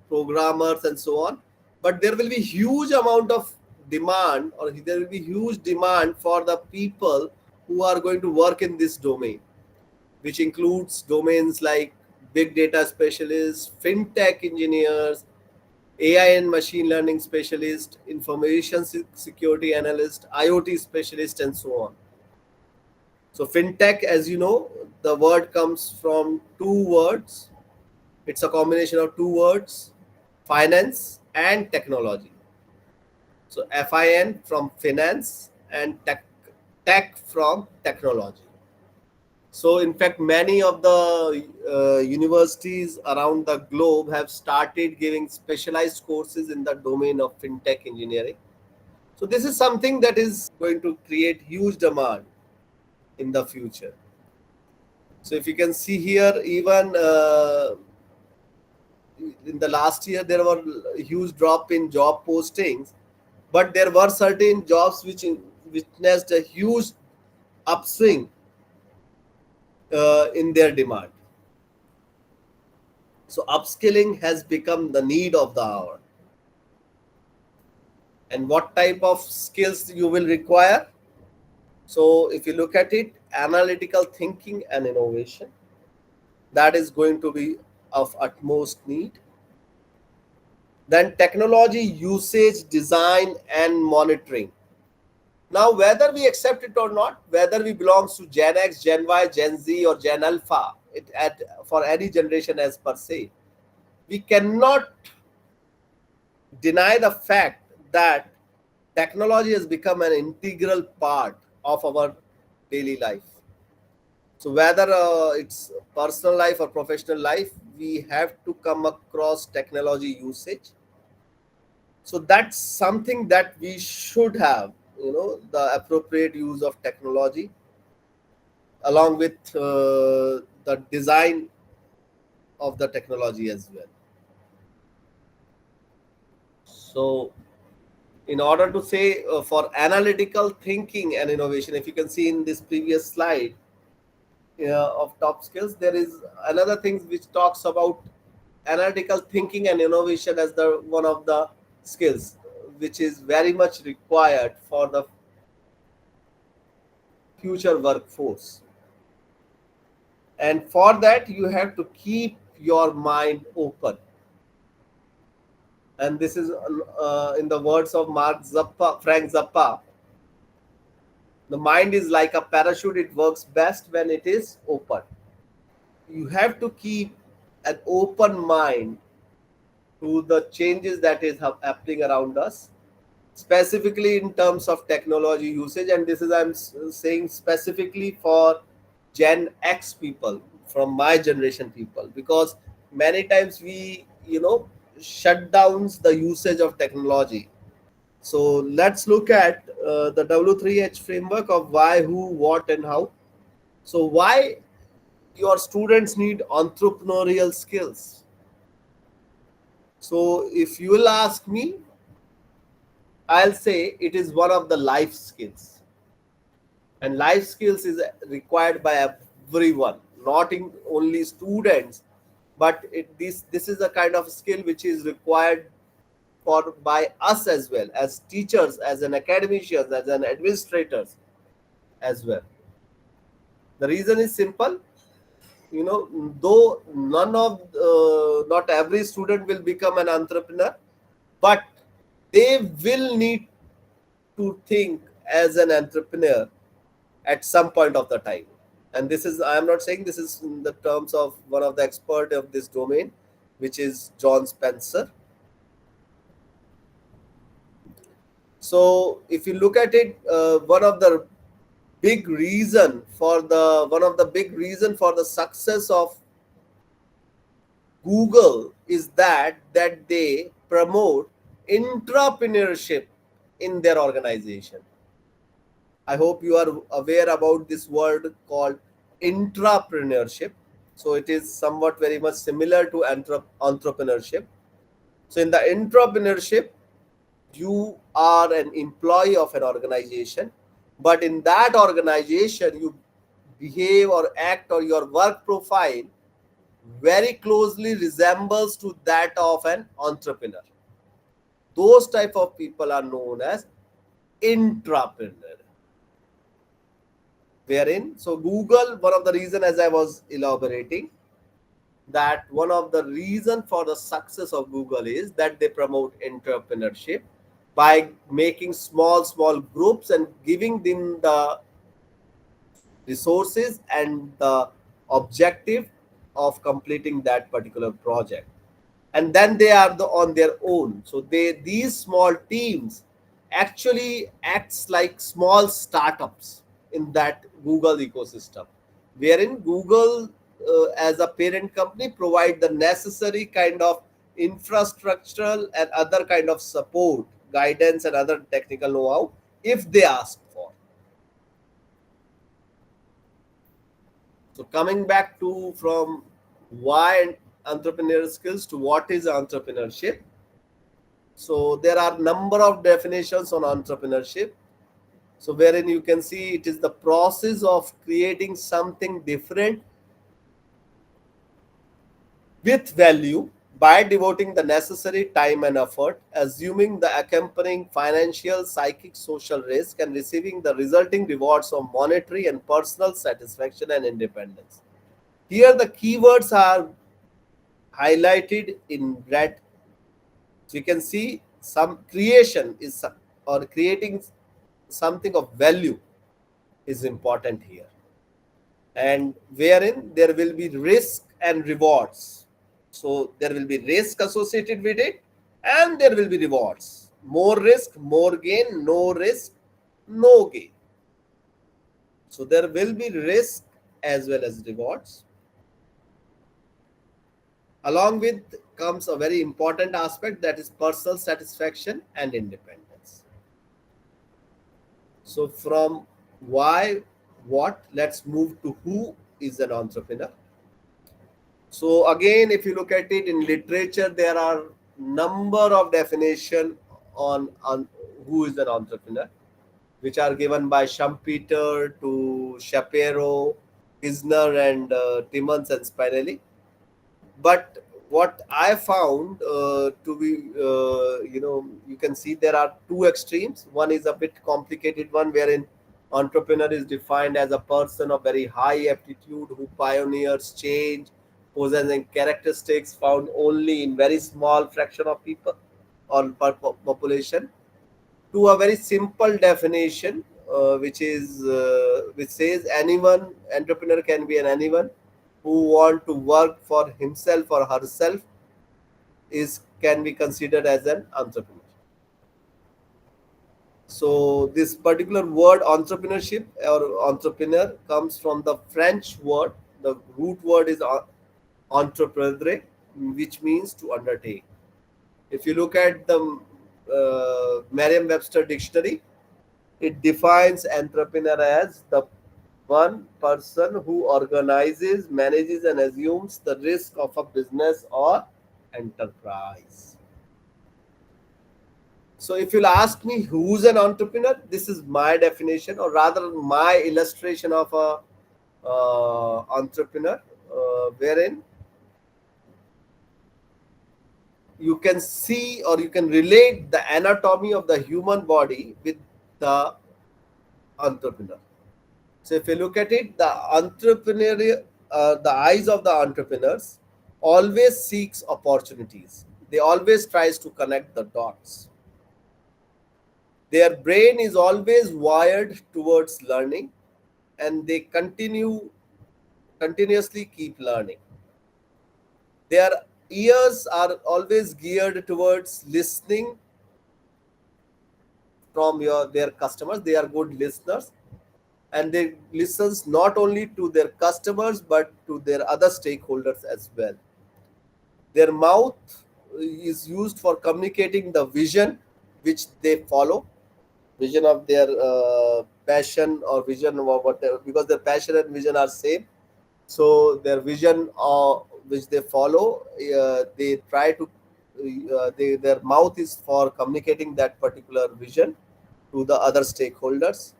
programmers and so on. But there will be huge amount of demand, or there will be huge demand for the people who are going to work in this domain, which includes domains like big data specialists, fintech engineers, AI and machine learning specialist, information security analyst, IoT specialist, and so on. So fintech, as you know, the word comes from two words. It's a combination of two words, finance and technology. So FIN from finance and tech from technology. So in fact, many of the universities around the globe have started giving specialized courses in the domain of fintech engineering. So this is something that is going to create huge demand in the future. So if you can see here, even in the last year, there were a huge drop in job postings, but there were certain jobs which witnessed a huge upswing in their demand. So upskilling has become the need of the hour. And what type of skills you will require? So if you look at it, analytical thinking and innovation, that is going to be of utmost need. Then technology usage, design, and monitoring. Now, whether we accept it or not, whether we belong to Gen X, Gen Y, Gen Z, or Gen Alpha, for any generation as per se, we cannot deny the fact that technology has become an integral part of our daily life. So whether it's personal life or professional life, we have to come across technology usage. So that's something that we should have, the appropriate use of technology, along with the design of the technology as well. So in order to say, for analytical thinking and innovation, if you can see in this previous slide of top skills, there is another thing which talks about analytical thinking and innovation as the one of the skills which is very much required for the future workforce. And for that, you have to keep your mind open. And this is in the words of Frank Zappa. The mind is like a parachute, it works best when it is open. You have to keep an open mind to the changes that is happening around us, specifically in terms of technology usage. And this is, I'm saying, specifically for Gen X people. from my generation people, because many times we shut downs the usage of technology. So let's look at the W3H framework of why, who, what, and how. So why your students need entrepreneurial skills? So if you will ask me, I'll say it is one of the life skills. And life skills is required by everyone, not in only students, but this is a kind of skill which is required for by us as well, as teachers, as an academicians, as an administrators as well. The reason is simple. Though none of not every student will become an entrepreneur, but they will need to think as an entrepreneur at some point of the time. And this is, I am not saying this is in the terms of one of the expert of this domain, which is John Spencer. So if you look at it, one of the big reason for the success of Google is that they promote entrepreneurship in their organization. I hope you are aware about this word called intrapreneurship. So it is somewhat very much similar to entrepreneurship. So in the entrepreneurship, you are an employee of an organization, but in that organization, you behave or act, or your work profile very closely resembles to that of an entrepreneur. Those type of people are known as intrapreneur. Wherein, so Google, one of the reason, as I was elaborating, that one of the reason for the success of Google is that they promote entrepreneurship by making small groups and giving them the resources and the objective of completing that particular project, and then they are on their own. So these small teams actually acts like small startups in that Google ecosystem, wherein Google as a parent company provide the necessary kind of infrastructural and other kind of support, guidance, and other technical know-how if they ask for. So coming back to from why entrepreneurial skills to what is entrepreneurship. So there are number of definitions on entrepreneurship. So wherein you can see it is the process of creating something different with value by devoting the necessary time and effort, assuming the accompanying financial, psychic, social risk, and receiving the resulting rewards of monetary and personal satisfaction and independence. Here the keywords are highlighted in red. So you can see some creation is, or creating something of value is important here, and wherein there will be risk and rewards. So there will be risk associated with it, and there will be rewards. More risk, more gain; no risk, no gain. So there will be risk as well as rewards. Along with comes a very important aspect, that is personal satisfaction and independence. So from why, what, let's move to who is an entrepreneur. So again, if you look at it in literature, there are number of definition on who is an entrepreneur, which are given by Schumpeter to Shapiro, Kisner, and Timmons and Spinelli. But what I found to be, you can see there are two extremes. One is a bit complicated one, wherein entrepreneur is defined as a person of very high aptitude who pioneers change, possessing characteristics found only in very small fraction of people or population, to a very simple definition, which says anyone entrepreneur can be an anyone who want to work for himself or herself is can be considered as an entrepreneur. So this particular word entrepreneurship or entrepreneur comes from the French word the root word is entrepreneur, which means to undertake. If you look at the Merriam-Webster dictionary, it defines entrepreneur as the one person who organizes, manages, and assumes the risk of a business or enterprise. So, if you'll ask me who's an entrepreneur, this is my definition, or rather, my illustration of a entrepreneur, wherein you can see or you can relate the anatomy of the human body with the entrepreneur. So if you look at it, the entrepreneurial, the eyes of the entrepreneurs always seeks opportunities. They always tries to connect the dots. Their brain is always wired towards learning, and they continuously keep learning. Their ears are always geared towards listening from their customers. They are good listeners, and they listens not only to their customers but to their other stakeholders as well. Their mouth is used for communicating the vision which they follow, vision of their passion or vision or whatever, because their passion and vision are same. So their vision which they follow, they try to their mouth is for communicating that particular vision to the other stakeholders.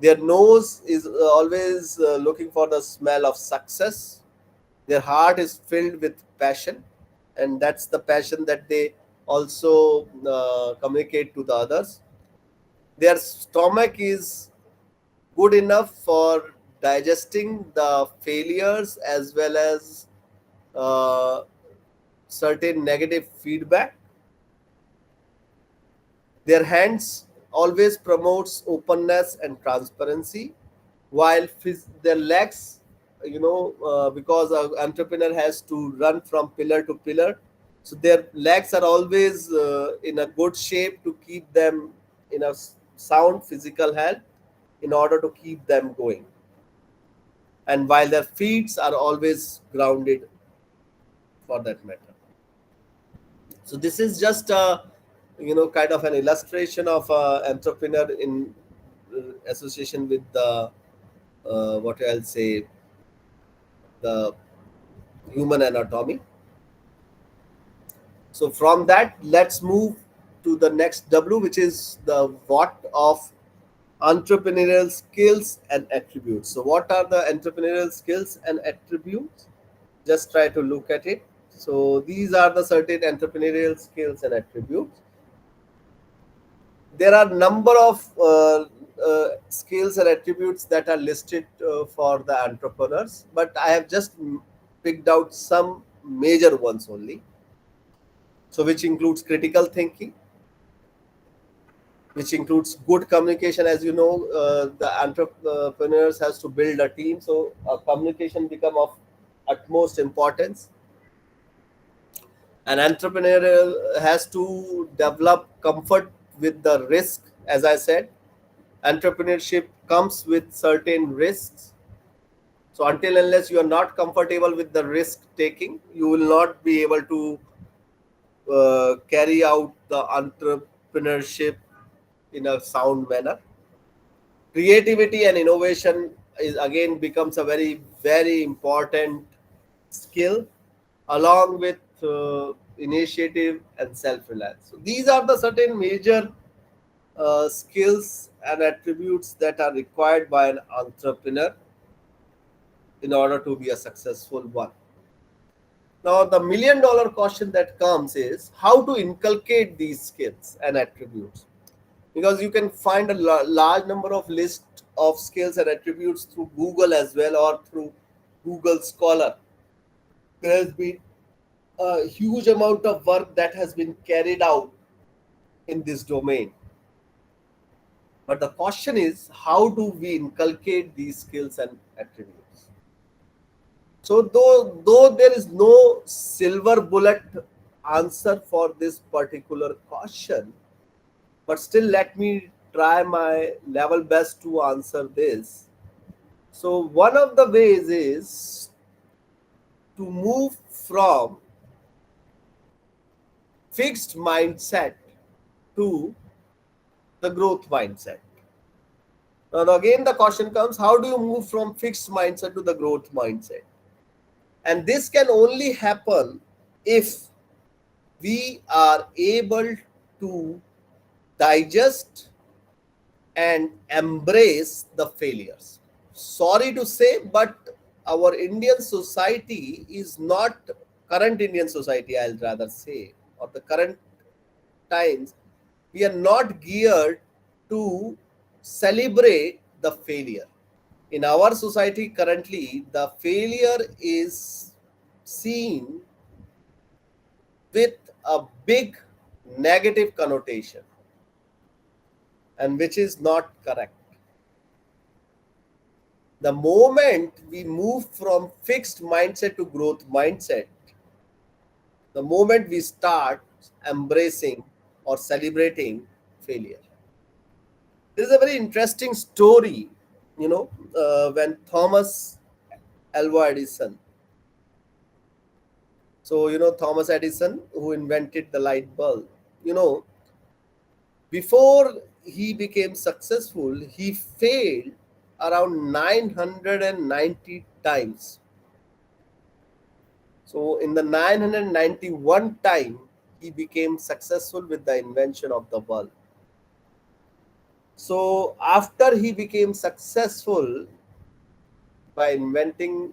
Their nose is always looking for the smell of success. Their heart is filled with passion, and that's the passion that they also communicate to the others. Their stomach is good enough for digesting the failures as well as uh, certain negative feedback. Their hands always promotes openness and transparency, while their legs, because an entrepreneur has to run from pillar to pillar, so their legs are always in a good shape to keep them in a sound physical health in order to keep them going. And while their feet are always grounded for that matter. So this is just a kind of an illustration of entrepreneur in association with the what I'll say, the human anatomy. So from that, let's move to the next W, which is the what of entrepreneurial skills and attributes. So what are the entrepreneurial skills and attributes? Just try to look at it. So these are the certain entrepreneurial skills and attributes. There are number of skills and attributes that are listed for the entrepreneurs, but I have just picked out some major ones only. So which includes critical thinking, which includes good communication. As you know, the entrepreneurs has to build a team, so communication become of utmost importance. An entrepreneur has to develop comfort with the risk. As I said, entrepreneurship comes with certain risks. So until unless you are not comfortable with the risk taking, you will not be able to carry out the entrepreneurship in a sound manner. Creativity and innovation is again becomes a very important skill, along with initiative and self-reliance. So these are the certain major skills and attributes that are required by an entrepreneur in order to be a successful one. Now, the $1,000,000 question that comes is how to inculcate these skills and attributes, because you can find a large number of list of skills and attributes through Google as well, or through Google Scholar. There has been a huge amount of work that has been carried out in this domain. But the question is, how do we inculcate these skills and attributes? So though there is no silver bullet answer for this particular question, but still let me try my level best to answer this. So one of the ways is to move from fixed mindset to the growth mindset. Now again the question comes, how do you move from fixed mindset to the growth mindset? And this can only happen if we are able to digest and embrace the failures. Sorry to say, but our Indian society is not, current Indian society, I'll rather say, or the current times, we are not geared to celebrate the failure. In our society currently, the failure is seen with a big negative connotation, and which is not correct. The moment we move from fixed mindset to growth mindset, the moment we start embracing or celebrating failure. There is a very interesting story, when Thomas Alva Edison. So, Thomas Edison, who invented the light bulb, you know, before he became successful, he failed around 990 times. So, in the 991 time, he became successful with the invention of the bulb. So, after he became successful by inventing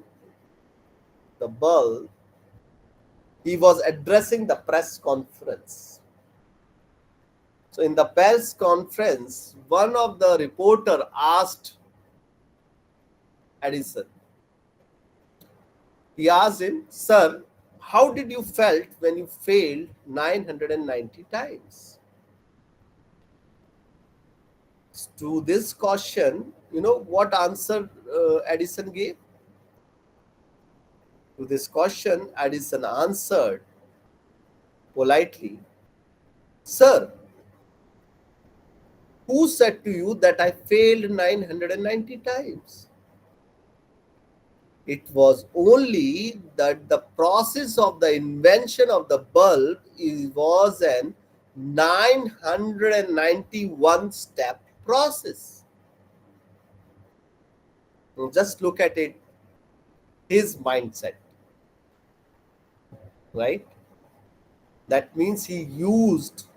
the bulb, he was addressing the press conference. So, in the press conference, one of the reporter asked Edison, he asked him, "Sir, how did you felt when you failed 990 times?" To this question, you know what answer Edison gave? To this question, Edison answered politely, "Sir, who said to you that I failed 990 times? It was only that the process of the invention of the bulb was an 991 step process." Now just look at it, his mindset, right? That means he used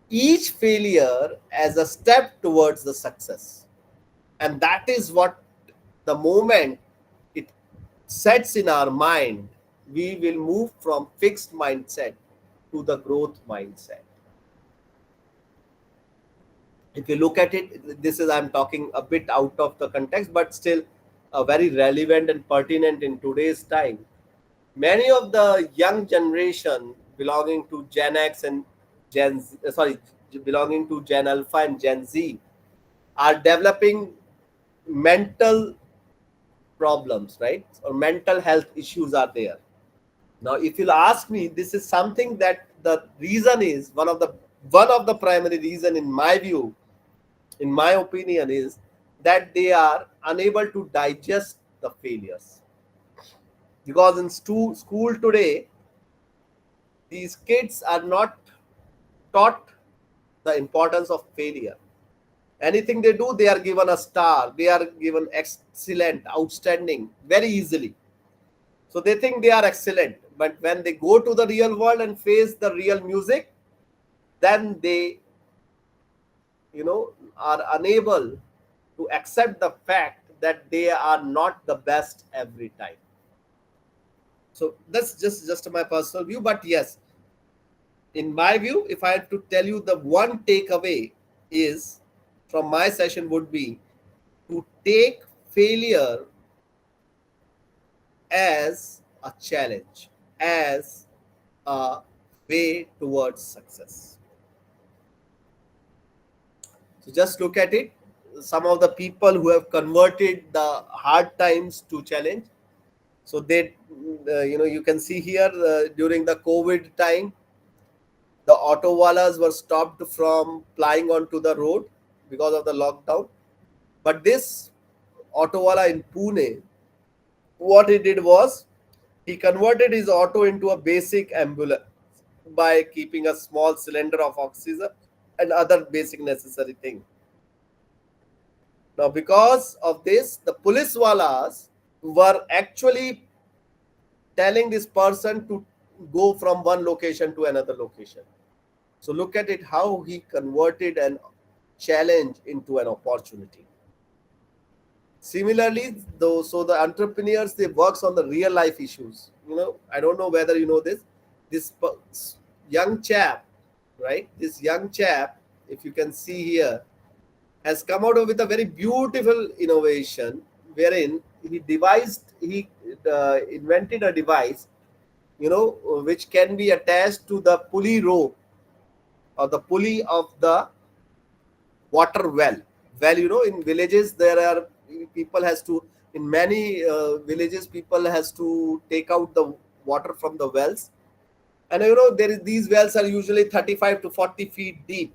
each failure as a step towards the success. And that is what, the moment it sets in our mind, we will move from fixed mindset to the growth mindset. If you look at it, this is, I'm talking a bit out of the context, but still very relevant and pertinent in today's time. Many of the young generation belonging to Gen X and Gen Z, belonging to Gen Alpha and Gen Z, are developing mental problems, right? Or mental health issues are there. Now, if you'll ask me, this is something that the reason is one of the primary reason, in my view, in my opinion, is that they are unable to digest the failures. Because in school today, these kids are not taught the importance of failure. Anything they do, they are given a star, they are given excellent, outstanding, very easily. So they think they are excellent, but when they go to the real world and face the real music, then they, are unable to accept the fact that they are not the best every time. So that's just my personal view, but yes, in my view, if I had to tell you the one takeaway is from my session would be to take failure as a challenge, as a way towards success. So just look at it. Some of the people who have converted the hard times to challenge. So they, you can see here during the COVID time, the auto wallas were stopped from plying onto the road because of the lockdown. But this auto wala in Pune, what he did was he converted his auto into a basic ambulance by keeping a small cylinder of oxygen and other basic necessary thing. Now, because of this, the police walas were actually telling this person to go from one location to another location. So look at it how he converted an challenge into an opportunity. Similarly, though, so the entrepreneurs they works on the real life issues. I don't know whether you know this. This young chap, right? This young chap, if you can see here, has come out with a very beautiful innovation wherein he invented a device, which can be attached to the pulley rope or the pulley of the water well. In villages there are people has to in many villages people has to take out the water from the wells, and these wells are usually 35 to 40 feet deep.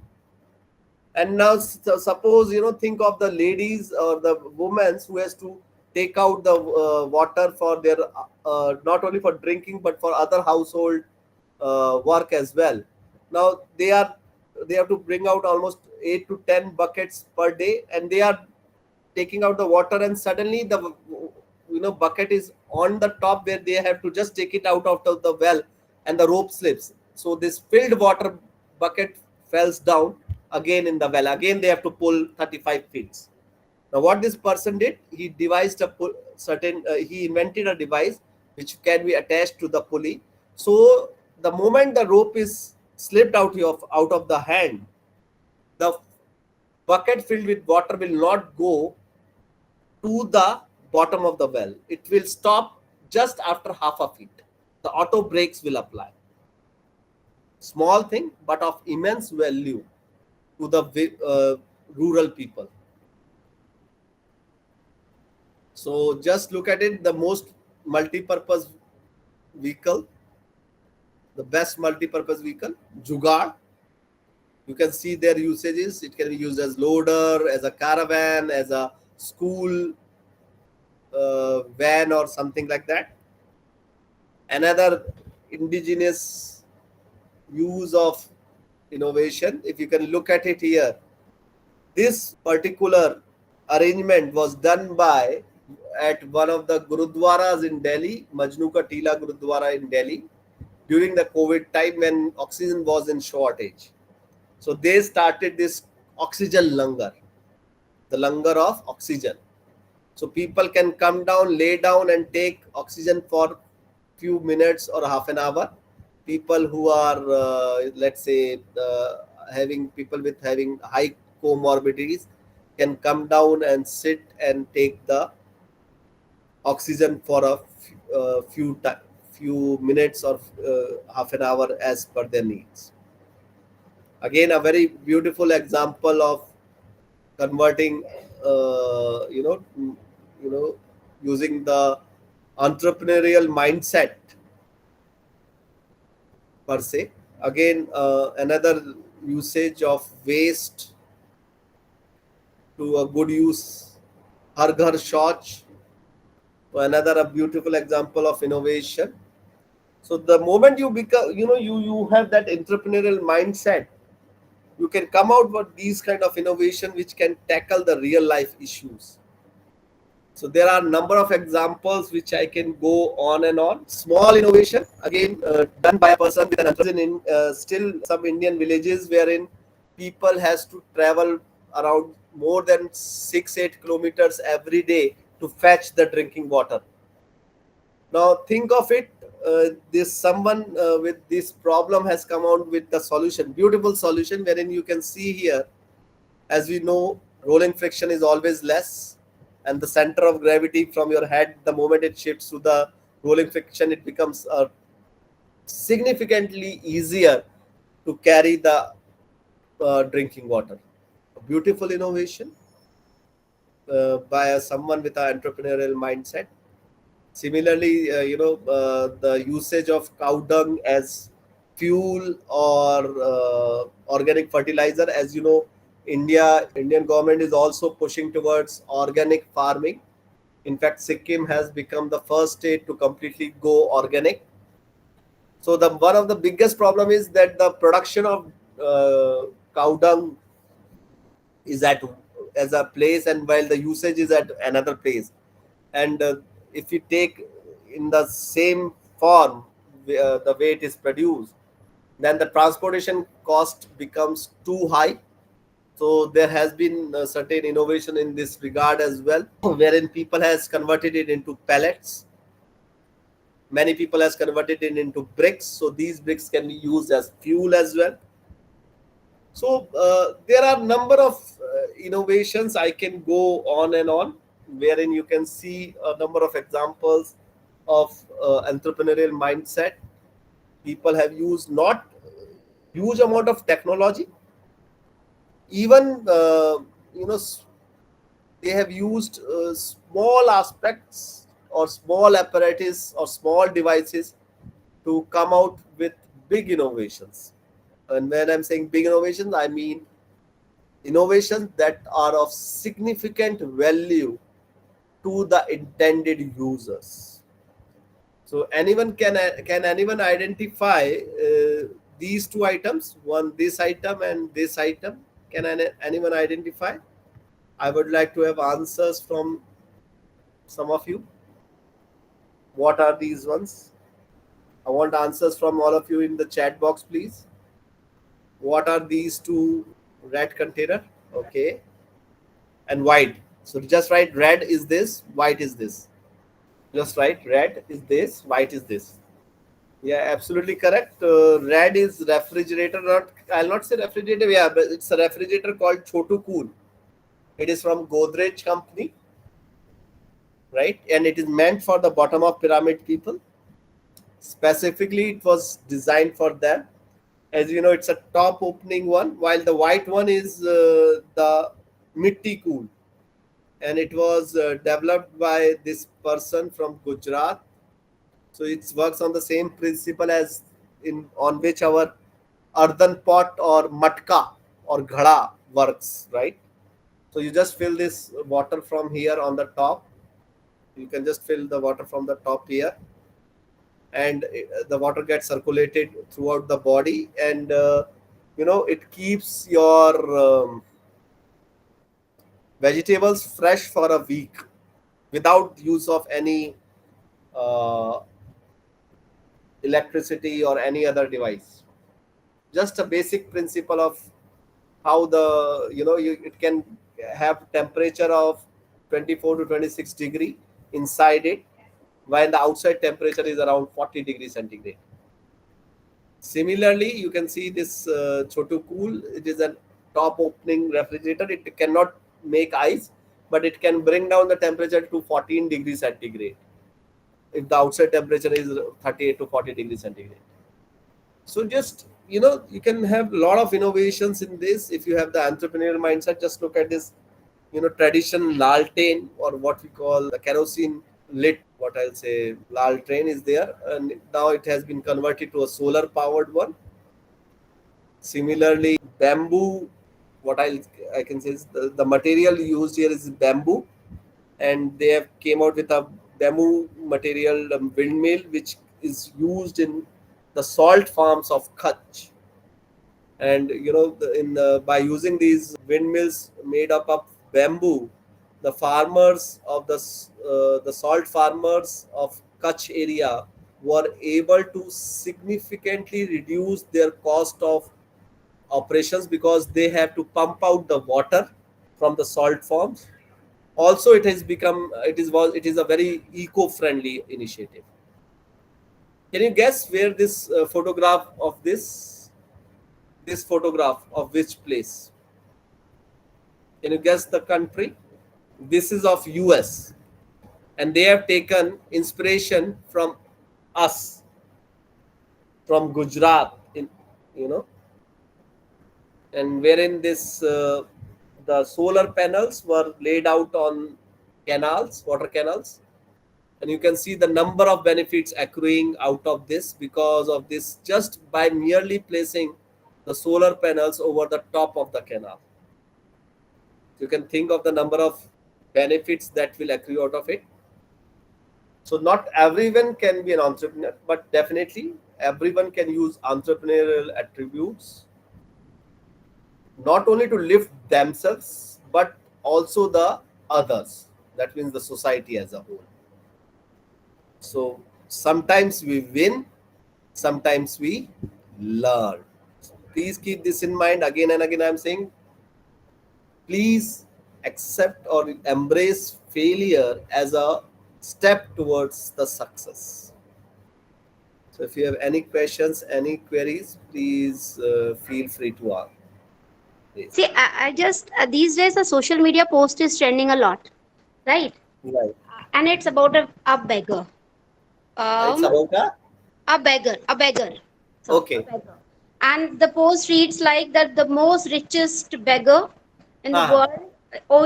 And now suppose think of the ladies or the women who has to take out the water for their not only for drinking but for other household work as well. Now they have to bring out almost 8 to 10 buckets per day, and they are taking out the water, and suddenly the bucket is on the top where they have to just take it out of the well, and the rope slips, so this filled water bucket falls down again in the well. Again they have to pull 35 feet. Now what this person did, he devised he invented a device which can be attached to the pulley. So the moment the rope is slipped out of the hand, the bucket filled with water will not go to the bottom of the well. It will stop just after half a feet. The auto brakes will apply. Small thing, but of immense value to the rural people. So just look at it, the most multi-purpose vehicle, the best multi-purpose vehicle, Jugaad. You can see their usages. It can be used as loader, as a caravan, as a school van or something like that. Another indigenous use of innovation, if you can look at it here, this particular arrangement was done by at one of the gurudwaras in Delhi, Majnu Ka Tila Gurudwara in Delhi, during the COVID time when oxygen was in shortage. So they started this oxygen langar, the langar of oxygen. So people can come down, lay down and take oxygen for few minutes or half an hour. People who are, let's say, people with having high comorbidities can come down and sit and take the oxygen for a few minutes or half an hour as per their needs. Again, a very beautiful example of converting, using the entrepreneurial mindset per se. Again, another usage of waste to a good use, Har Ghar Shauch. So another a beautiful example of innovation. So the moment you become, you have that entrepreneurial mindset, you can come out with these kind of innovation which can tackle the real life issues. So there are a number of examples which I can go on and on. Small innovation, again done by a person with an entrepreneur in still some Indian villages wherein people has to travel around more than 6-8 kilometers every day to fetch the drinking water. Now think of it, this someone with this problem has come out with the solution, beautiful solution, wherein you can see here, as we know, rolling friction is always less, and the center of gravity from your head, the moment it shifts to the rolling friction, it becomes significantly easier to carry the drinking water. A beautiful innovation by someone with an entrepreneurial mindset. Similarly, the usage of cow dung as fuel or organic fertilizer. As you know, Indian government is also pushing towards organic farming. In fact, Sikkim has become the first state to completely go organic. So the one of the biggest problem is that the production of cow dung is at as a place, and while the usage is at another place. And if you take in the same form the way it is produced, then the transportation cost becomes too high. So there has been a certain innovation in this regard as well, wherein people has converted it into pellets. Many people has converted it into bricks, so these bricks can be used as fuel as well. So there are number of innovations. I can go on and on, wherein you can see a number of examples of entrepreneurial mindset. People have used not huge amount of technology, even they have used small aspects or small apparatus or small devices to come out with big innovations. And when I'm saying big innovations, I mean innovations that are of significant value to the intended users. So can anyone identify these two items, one this item and this item? Can anyone identify? I would like to have answers from some of you. What are these ones? I want answers from all of you in the chat box, please. What are these two? Red container, okay, and white. So just write red is this, white is this. Just write red is this, white is this. Yeah, absolutely correct. Red is refrigerator. Not, I'll not say refrigerator. Yeah, but it's a refrigerator called Chotu Cool. It is from Godrej company, right? And it is meant for the bottom of pyramid people. Specifically, it was designed for them. As you know, it's a top opening one, while the white one is the Mitti Cool, and it was developed by this person from Gujarat. So it works on the same principle as in on which our earthen pot or matka or ghada works, right? So you just fill this water from here on the top. You can just fill the water from the top here, and the water gets circulated throughout the body, and it keeps your vegetables fresh for a week without use of any uh, electricity or any other device. Just a basic principle of how it can have temperature of 24 to 26 degree inside it, while the outside temperature is around 40 degrees centigrade. Similarly, you can see this Chotu Cool. It is a top opening refrigerator. It cannot make ice, but it can bring down the temperature to 14 degrees centigrade if the outside temperature is 38 to 40 degrees centigrade. So just you can have a lot of innovations in this if you have the entrepreneurial mindset. Just look at this, tradition laltain, or what we call the kerosene lit, what I'll say, laltain is there, and now it has been converted to a solar powered one. Similarly, bamboo, what I can say is the material used here is bamboo, and they have came out with a bamboo material windmill which is used in the salt farms of Kutch. And by using these windmills made up of bamboo, the farmers of the salt farmers of Kutch area were able to significantly reduce their cost of operations, because they have to pump out the water from the salt farms. Also, it is a very eco-friendly initiative. Can you guess where this photograph of this photograph of which place? Can you guess the country? This is of US, and they have taken inspiration from us, from Gujarat, you know, and wherein this the solar panels were laid out on canals, water canals, and you can see the number of benefits accruing out of this because of this, just by merely placing the solar panels over the top of the canal. You can think of the number of benefits that will accrue out of it. So not everyone can be an entrepreneur, but definitely everyone can use entrepreneurial attributes not only to lift themselves but also the others. That means the society as a whole. So sometimes we win, sometimes we learn. Please keep this in mind. Again and again, I'm saying, please accept or embrace failure as a step towards the success. So if you have any questions, any queries, please feel free to ask. See, I just these days a social media post is trending a lot, right? Right. And it's about a beggar. It's Um, about a a beggar. So a okay. beggar. And the post reads like that the most richest beggar in the Huh. world. Oh,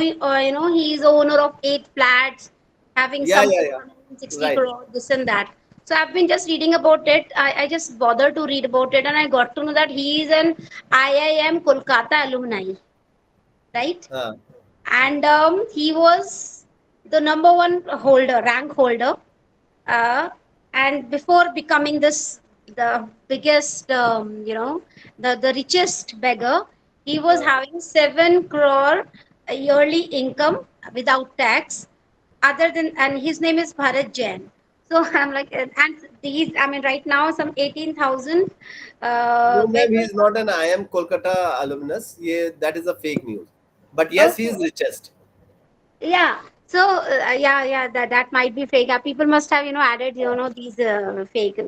he is owner of 8 flats, having Yeah, something yeah, yeah. 160 Right. crore, this and that. So I've been just reading about it. I just bothered to read about it, and I got to know that he is an IIM Kolkata alumni, right? Huh. And he was the number one rank holder, uh, and before becoming this the biggest, the richest beggar, he was Huh. having 7 crore yearly income without tax, other than, and his name is Bharat Jain. So I'm like, and these, I mean, right now some 18,000 No, ma'am, beggars he's not an I am Kolkata alumnus. Yeah, that is a fake news. But are, yes, he is okay. richest. Yeah. So yeah, that might be fake. People must have added these fake.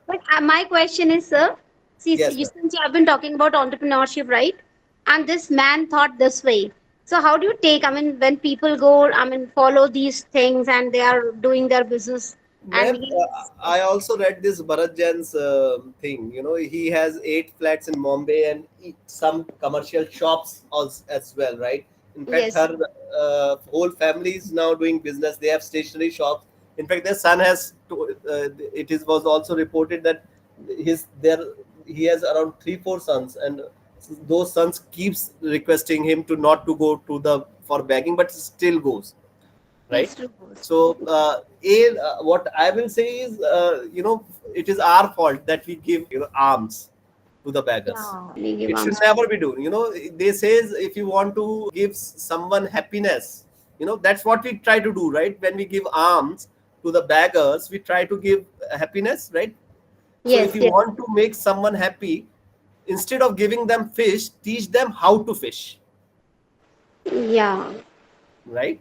But my question is, sir, Yes, ma'am. since you have been talking about entrepreneurship, right? And this man thought this way. So how do you take? I mean, when people go, I mean, follow these things and they are doing their business, and Ma'am, he's I also read this Bharat Jain's thing. You know, he has 8 flats in Bombay and some commercial shops as well, right? In fact, yes, her whole family is now doing business. They have stationery shops. In fact, their son has. Was also reported that his there he has around 3 4 sons, and those sons keeps requesting him to not to go to the for begging, but still goes, he right? still goes. So what I will say is, it is our fault that we give alms to the beggars. Yeah, they give It should arms. never be done. They says if you want to give someone happiness, that's what we try to do, right? When we give alms to the beggars, we try to give happiness, right? So if Yes, you yes, want to make someone happy, instead of giving them fish, teach them how to fish, yeah, right?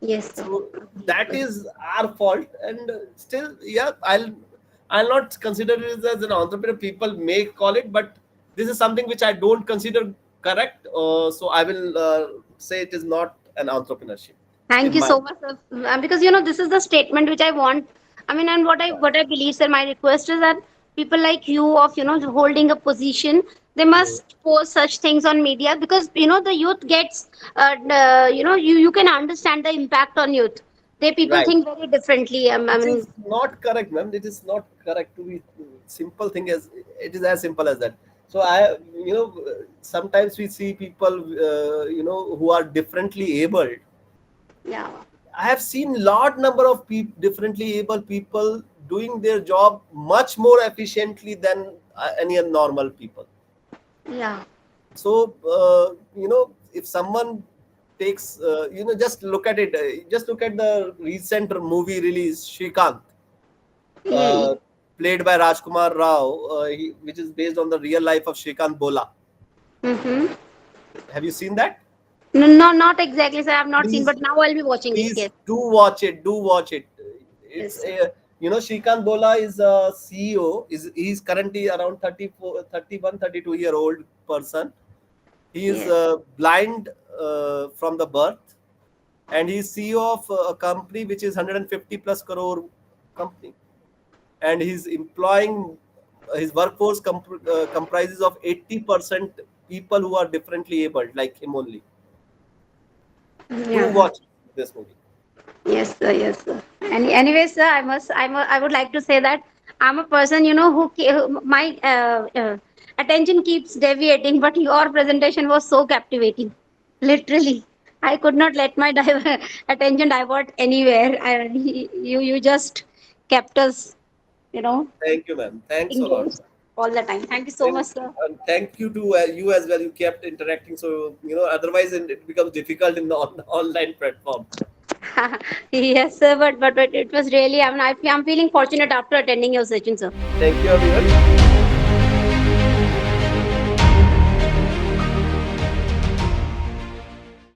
yes, sir. So Agreed, that agreed. is our fault, and still, yeah, I'll not consider it as an entrepreneur. People may call it, but this is something which I don't consider correct. So I will say it is not an entrepreneurship Thank in you my so much, sir. Because this is the statement which I want. I mean, and what I believe, sir. My request is that people like you, of holding a position, they Mm. must post such things on media, because the youth gets, you can understand the impact on youth. They people Right. think very differently. I It mean, is not correct, ma'am. It is not correct to be simple thing as it is as simple as that. So sometimes we see people, who are differently abled. yeah, I have seen large number of differently able people doing their job much more efficiently than any normal people. yeah. So if someone takes, just look at it. Just look at the recent movie release, Shrikant, Mm. uh, played by Rajkumar Rao, which is based on the real life of Shrikant Bola. Mm-hmm. Have you seen that? No, no, not exactly, sir. I have not seen, Please but now I'll be watching it. please Yes, do watch it. Do watch it. yes, It's sir. a, Shrikant Bola is a CEO. He's currently around 34, 31, 32 year old person. He is Yes. blind from the birth, and he's CEO of a company which is 150 plus crore company, and he's employing his workforce comprises of 80% people who are differently abled like him only. Do Yeah. watch this movie. Yes, sir. Yes, sir. Anyway, sir, I would like to say that I'm a person, my attention keeps deviating, but your presentation was so captivating, literally. I could not let my attention divert anywhere. You just kept us, you know, Thank you, ma'am. Thanks a lot. engaged all the time. Thank you so And, much, sir. and thank you to you as well. You kept interacting, so otherwise it becomes difficult in the online platform. Yes, sir. But it was really. I'm feeling fortunate after attending your session, sir. Thank you, everyone.